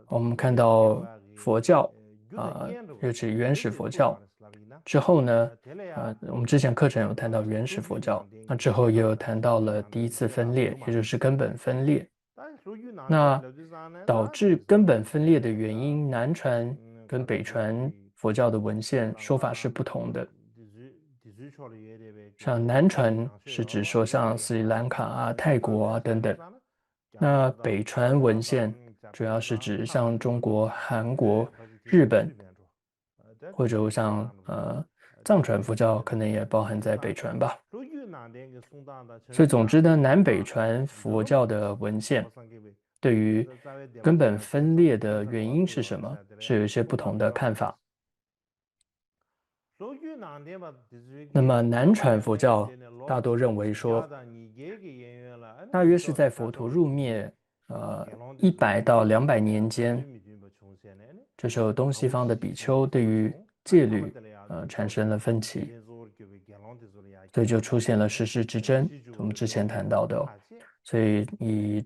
我们看到佛教尤其原始佛教之后呢，我们之前课程有谈到原始佛教，那之后也有谈到了第一次分裂，也就是根本分裂。那导致根本分裂的原因，南传跟北传佛教的文献说法是不同的。像南传是指说像斯里兰卡泰国等等，那北传文献主要是指像中国、韩国、日本，或者像藏传佛教可能也包含在北传吧。所以总之呢，南北传佛教的文献对于根本分裂的原因是什么，是有一些不同的看法。那么南传佛教大多认为说，大约是在佛陀入灭100到200年间，这时候东西方的比丘对于戒律产生了分歧，所以就出现了世世之争，我们之前谈到的哦。所以以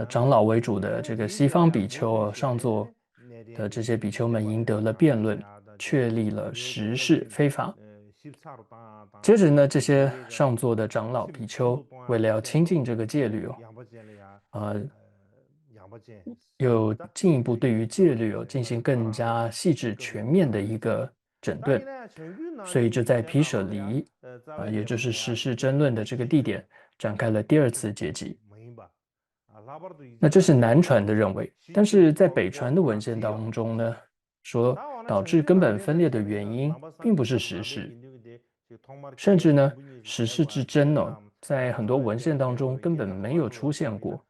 长老为主的这个西方比丘上座的这些比丘们赢得了辩论，确立了实事非法。接着呢，这些上座的长老比丘为了要亲近这个戒律又进一步对于戒律进行更加细致全面的一个整顿，所以就在毗舍离也就是实事争论的这个地点展开了第2次结集。那这是南传的认为，但是在北传的文献当中呢，说导致根本分裂的原因并不是时事，甚至呢时事之争在很多文献当中根本没有出现过。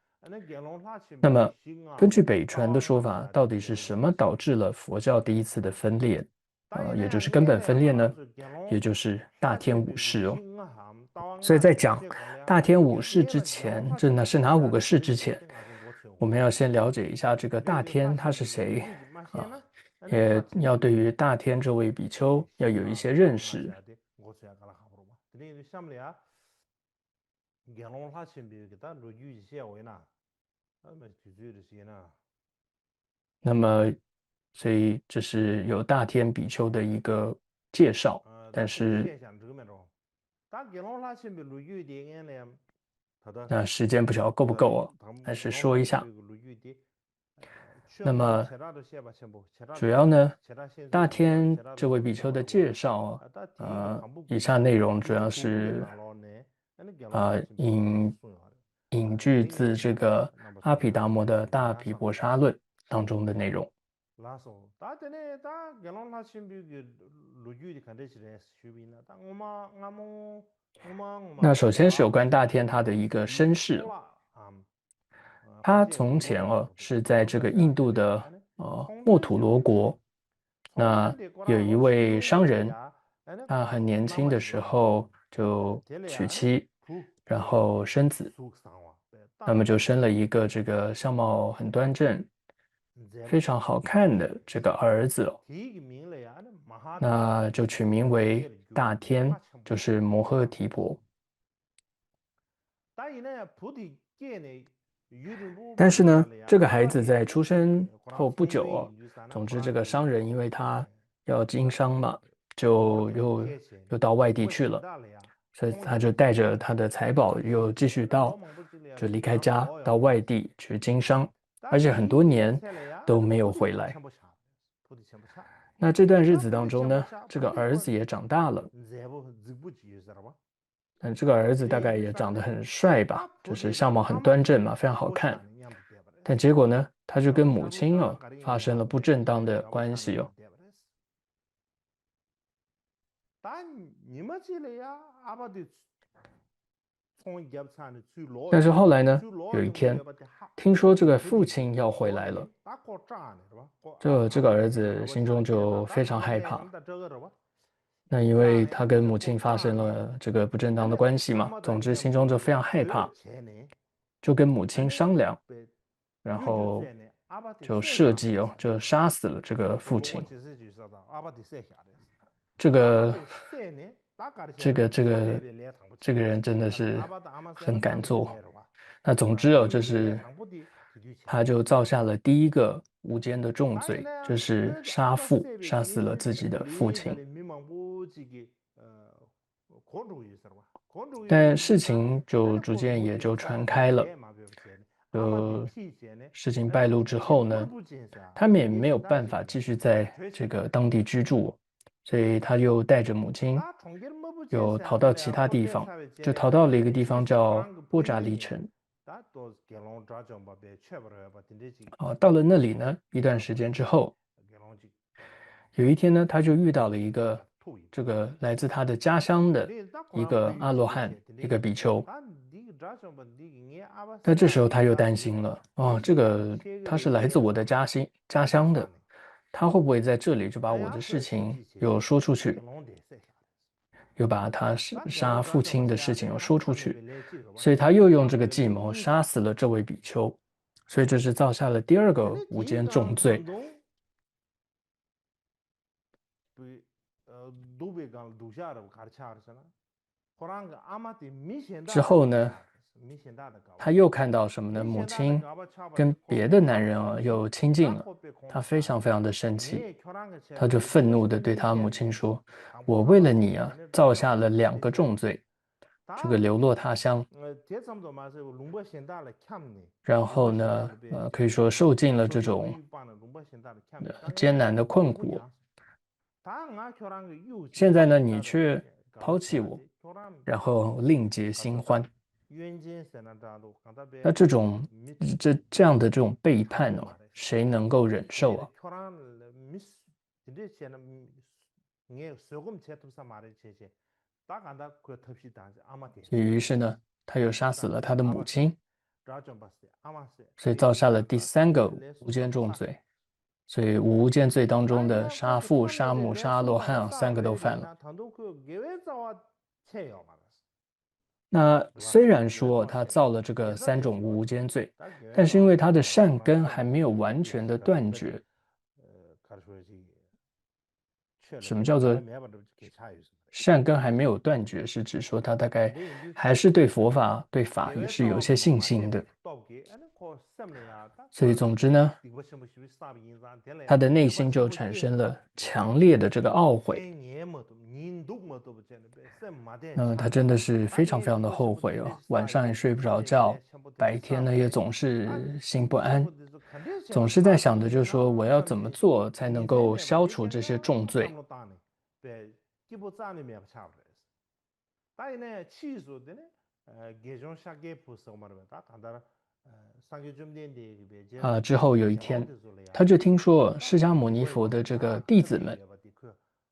那么根据北传的说法，到底是什么导致了佛教第1次的分裂也就是根本分裂呢？也就是大天五世哦。所以在讲大天五世之前，这是哪5个世之前，我们要先了解一下这个大天他是谁也要对于大天这位比丘要有一些认识。那么，所以这是有大天比丘的一个介绍，但是那时间不晓得够不够还是说一下。那么主要呢，大天这位比丘的介绍以下内容主要是引据自这个阿毗达摩的大毗婆沙论当中的内容。那首先是有关大天他的一个身世他从前是在这个印度的墨土罗国，那有一位商人，他很年轻的时候就娶妻，然后生子，那么就生了一个这个相貌很端正、非常好看的这个儿子那就取名为大天，就是摩诃提婆。但是呢，这个孩子在出生后不久总之这个商人因为他要经商嘛，就又到外地去了，所以他就带着他的财宝又继续就离开家到外地去经商，而且很多年都没有回来。那这段日子当中呢，这个儿子也长大了。这个儿子大概也长得很帅吧，就是相貌很端正嘛，非常好看。但结果呢，他就跟母亲发生了不正当的关系但是后来呢，有一天听说这个父亲要回来了，这个儿子心中就非常害怕。那因为他跟母亲发生了这个不正当的关系嘛，总之心中就非常害怕，就跟母亲商量，然后就设计就杀死了这个父亲。这个人真的是很敢做。那总之就是他就造下了第1个无间的重罪，就是杀父，杀死了自己的父亲。但事情就逐渐也就传开了，事情败露之后呢，他们也没有办法继续在这个当地居住，所以他又带着母亲又逃到其他地方，就逃到了一个地方叫波扎离城。到了那里呢，一段时间之后，有一天呢，他就遇到了一个这个来自他的家乡的一个阿罗汉，一个比丘。但这时候他又担心了，这个他是来自我的家乡的，他会不会在这里就把我的事情又说出去，又把他杀父亲的事情又说出去，所以他又用这个计谋杀死了这位比丘。所以这是造下了第二个无间重罪。之后呢，他又看到什么呢？母亲跟别的男人又亲近了，他非常非常的生气，他就愤怒的对他母亲说：“我为了你造下了2个重罪，这个流落他乡，然后呢，可以说受尽了这种艰难的困苦。现在呢，你却抛弃我，然后另结新欢。”那这样的这种背叛谁能够忍受啊？于是呢，他又杀死了他的母亲，所以造下了第3个无间重罪。所以无间罪当中的杀父、杀母、杀罗汉3个都犯了。那虽然说他造了这个3种无间罪，但是因为他的善根还没有完全的断绝。什么叫做善根还没有断绝？是指说他大概还是对佛法、对法也是有一些信心的。所以总之呢，他的内心就产生了强烈的这个懊悔。他真的是非常非常的后悔晚上也睡不着觉，白天呢也总是心不安，总是在想着就是说我要怎么做才能够消除这些重罪。之后有一天，他就听说释迦牟尼佛的这个弟子们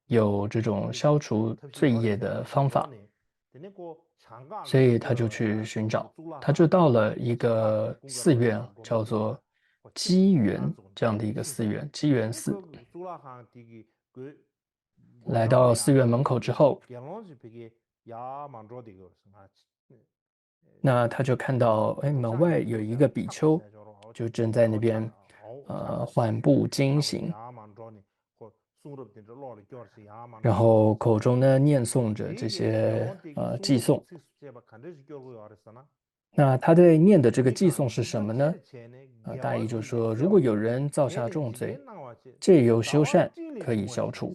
有这种消除罪业的方法，所以他就去寻找，他就到了一个寺院，叫做机缘这样的一个寺院，机缘寺。来到寺院门口之后，那他就看到，门外有一个比丘，就正在那边，缓步经行，然后口中呢念诵着这些偈颂。那他在念的这个偈颂是什么呢？大意就是说，如果有人造下重罪，借由修善可以消除，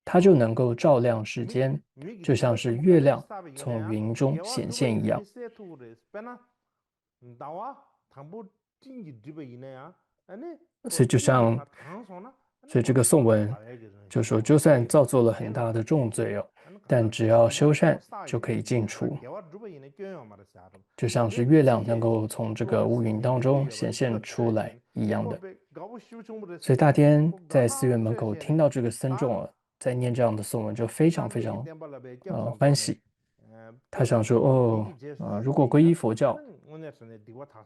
他就能够照亮世间，就像是月亮从云中显现一样。所以这个颂文就说，就算造作了很大的重罪但只要修善就可以尽除，就像是月亮能够从这个乌云当中显现出来一样的。所以大天在寺院门口听到这个僧众在念这样的颂文，就非常非常欢喜。他想说如果皈依佛教，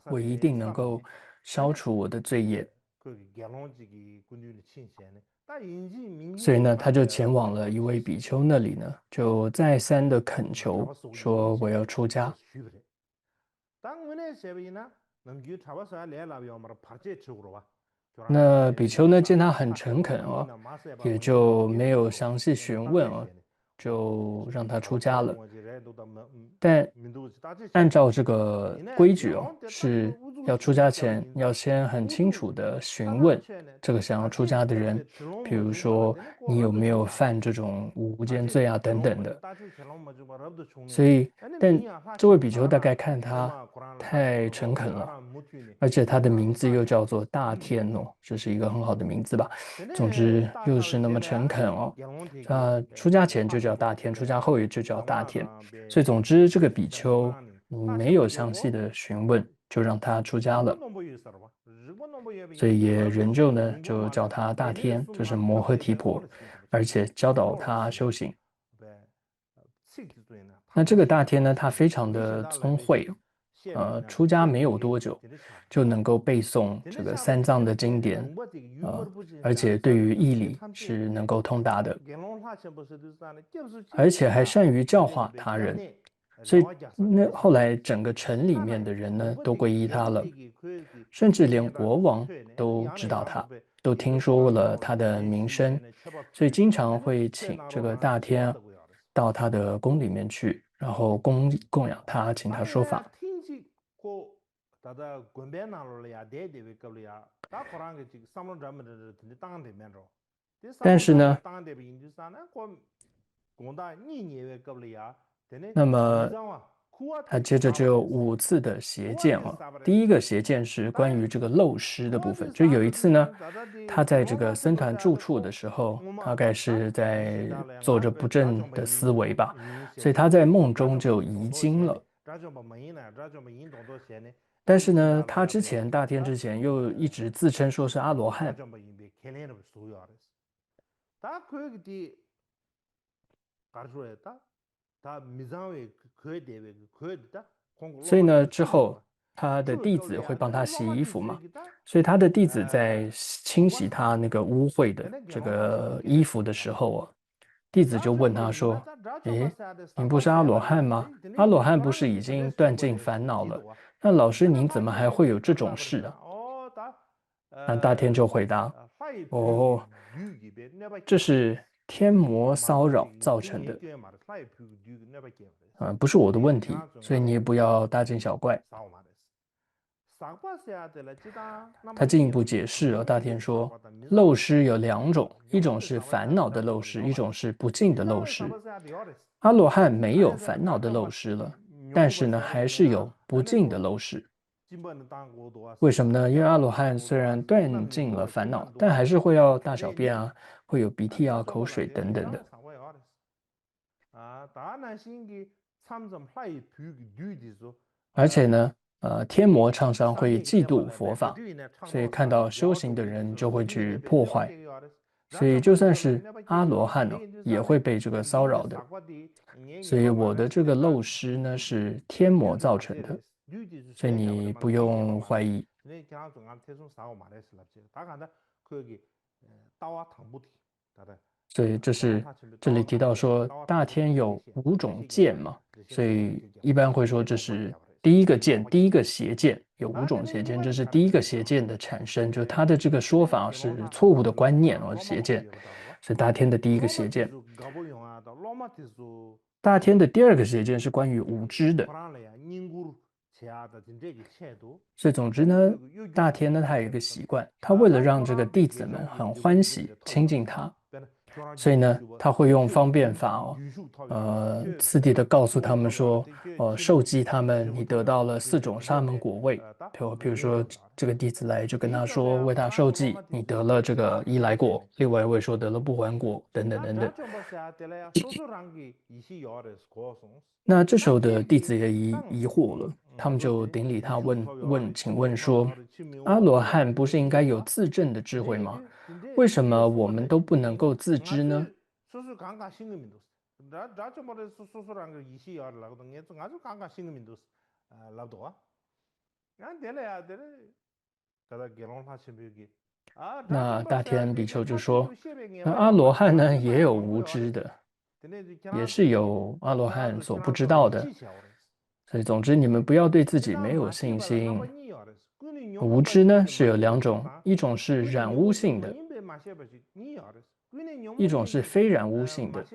我一定能够消除我的罪业。所以呢，他就前往了一位比丘那里呢，就再三的恳求说我要出家。那比丘呢，见他很诚恳也就没有详细询问就让他出家了。但按照这个规矩是要出家前要先很清楚的询问这个想要出家的人，比如说你有没有犯这种无间罪等等的。所以，但这位比丘大概看他太诚恳了，而且他的名字又叫做大天这是一个很好的名字吧。总之又是那么诚恳出家前就叫大天，出家后也就叫大天。所以总之这个比丘没有详细的询问，就让他出家了。所以也仍旧呢就叫他大天，就是摩诃提婆，而且教导他修行。那这个大天呢，他非常的聪慧出家没有多久，就能够背诵这个三藏的经典而且对于义理是能够通达的，而且还善于教化他人。所以那后来整个城里面的人呢都皈依他了。甚至连国王都知道他，都听说了他的名声，所以经常会请这个大天到他的宫里面去，然后供养他，请他说法。但是呢，那么他接着就有5次的邪见啊。第一个邪见是关于这个漏尸的部分，就有一次呢，他在这个僧团住处的时候，大概是在做着不正的思维吧，所以他在梦中就遗精了。但是呢，他大天之前又一直自称说是阿罗汉。所以呢，之后他的弟子会帮他洗衣服嘛，所以他的弟子在清洗他那个污秽的这个衣服的时候啊，弟子就问他说：“诶，您不是阿罗汉吗？阿罗汉不是已经断尽烦恼了？那老师您怎么还会有这种事啊？”那大天就回答：“哦，这是天魔骚扰造成的，不是我的问题，所以你也不要大惊小怪。”他进一步解释了，大天说，漏失有2种，一种是烦恼的漏失，一种是不净的漏失。阿罗汉没有烦恼的漏失了，但是呢，还是有不净的漏失。为什么呢？因为阿罗汉虽然断尽了烦恼，但还是会要大小便啊，会有鼻涕啊、口水等等的。而且呢，天魔常常会嫉妒佛法，所以看到修行的人就会去破坏，所以就算是阿罗汉哦，也会被这个骚扰的。所以我的这个漏失呢是天魔造成的，所以你不用怀疑。所以这里提到说大天有5种见嘛，所以一般会说这是第一个见，第一个邪见，有5种邪见，这是第一个邪见的产生，就他的这个说法是错误的观念哦，邪见是大天的第一个邪见。大天的第2个邪见是关于无知的。所以总之呢，大天呢他有一个习惯，他为了让这个弟子们很欢喜亲近他，所以呢他会用方便法哦，次第的告诉他们说，授记他们，你得到了4种沙门果位，比如说这个弟子来就跟他说，为他授记，你得了这个伊来果，另外一位说得了不还果，等等等等。那这时候的弟子也疑惑了，他们就顶礼他请问说，阿罗汉不是应该有自证的智慧吗？为什么我们都不能够自知呢？那大天比丘就说，那阿罗汉呢也有无知的，也是有阿罗汉所不知道的。所以总之你们不要对自己没有信心。无知呢是有2种，一种是染污性的，一种是非染污性的。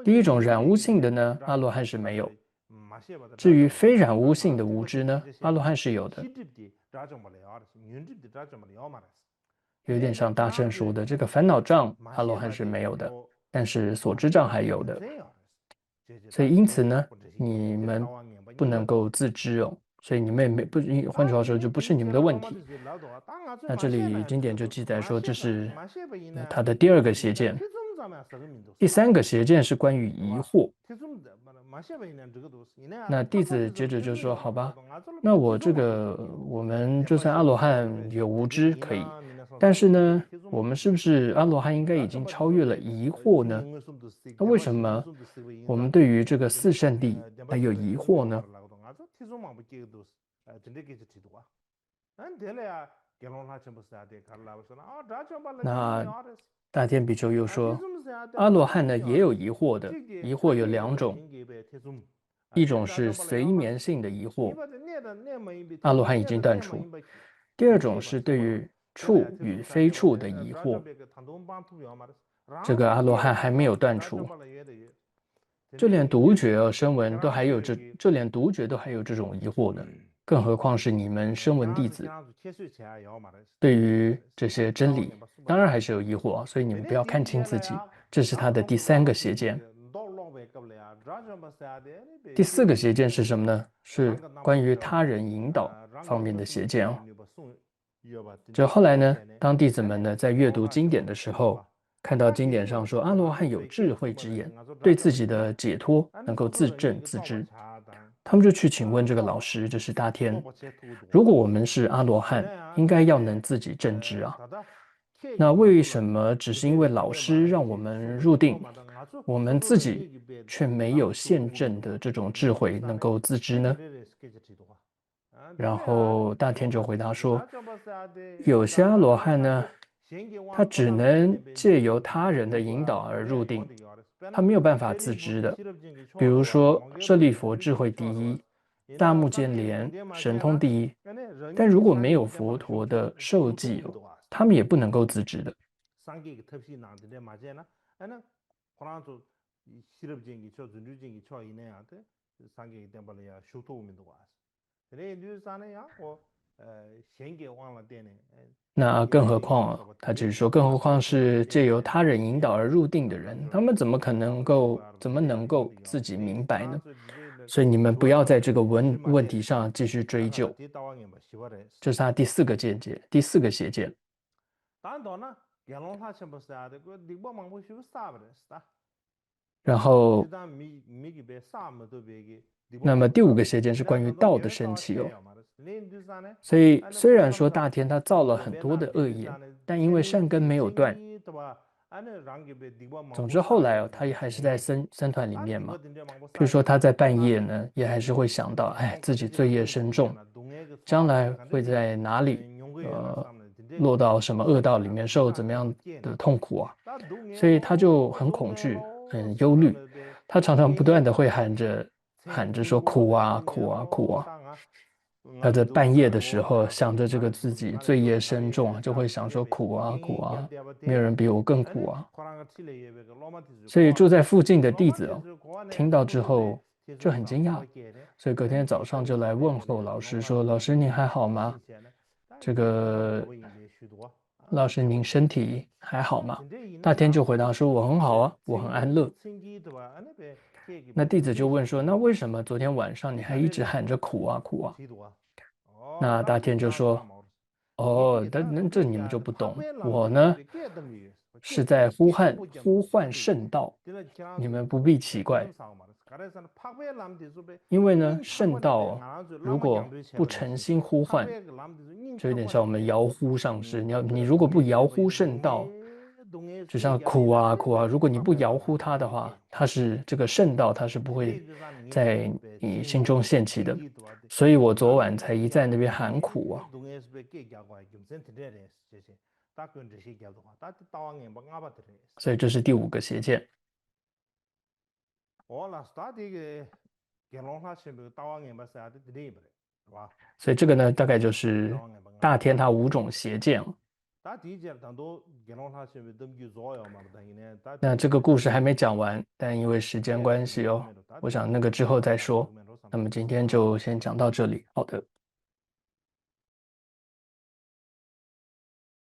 第一种染污性的呢，阿罗汉是没有。至于非染污性的无知呢，阿罗汉是有的。有点像大乘说的这个烦恼障，阿罗汉是没有的，但是所知障还有的。所以因此呢，你们不能够自知哦。所以你们不，换句话说，就不是你们的问题。那这里经典就记载说，这是他的第2个邪见。第3个邪见是关于疑惑。那弟子接着就说：“好吧，那我们就算阿罗汉有无知可以，但是呢，我们是不是阿罗汉应该已经超越了疑惑呢？那为什么我们对于这个4圣谛还有疑惑呢？”那大天比丘又说，阿罗汉呢也有疑惑的，疑惑有2种，一种是随眠性的疑惑，阿罗汉已经断除。第二种是对于处与非处的疑惑，这个阿罗汉还没有断除。就连独觉声闻都还有就连独觉都还有这种疑惑呢，更何况是你们声闻弟子，对于这些真理，当然还是有疑惑，所以你们不要看轻自己。这是他的第三个邪见。第四个邪见是什么呢？是关于他人引导方面的邪见哦。这后来呢，当弟子们呢在阅读经典的时候，看到经典上说阿罗汉有智慧之眼，对自己的解脱能够自证自知，他们就去请问这个老师，就是大天，如果我们是阿罗汉，应该要能自己证知啊，那为什么只是因为老师让我们入定，我们自己却没有现证的这种智慧能够自知呢？然后大天就回答说，有些阿罗汉呢，他只能借由他人的引导而入定，他没有办法自知的。比如说舍利佛智慧第一，大目犍连神通第一，但如果没有佛陀的授记哦，他们也不能够自知的。那更何况啊，他只是说，更何况是借由他人引导而入定的人，他们怎么能够自己明白呢？所以你们不要在这个问题上继续追究。这是他第四个见解，第四个邪见。然后，那么第五个邪见是关于道的升起哦。所以虽然说大天他造了很多的恶业，但因为善根没有断，总之后来哦，他也还是在僧团里面嘛。譬如说他在半夜呢，也还是会想到，哎，自己罪业深重，将来会在哪里落到什么恶道里面，受怎么样的痛苦啊？所以他就很恐惧，很忧虑，他常常不断的会喊着说苦啊苦啊苦啊。他在半夜的时候想着这个自己罪业深重，就会想说苦啊苦啊，没有人比我更苦啊。所以住在附近的弟子哦，听到之后就很惊讶，所以隔天早上就来问候老师说：“老师您还好吗？这个老师您身体还好吗？”大天就回答说：“我很好啊，我很安乐。”那弟子就问说：“那为什么昨天晚上你还一直喊着苦啊苦啊？”那大天就说：“哦，那这你们就不懂，我呢是在呼唤圣道，你们不必奇怪。因为呢，圣道如果不诚心呼唤，就有点像我们摇呼上师。你如果不摇呼圣道，就像苦啊苦啊，如果你不摇呼它的话，它是这个圣道，它是不会在你心中现起的。所以我昨晚才一在那边喊苦啊。所以这是第五个邪见。所以这个呢，大概就是大天他五种邪见。那这个故事还没讲完，但因为时间关系哦，我想那个之后再说。那么今天就先讲到这里。好的。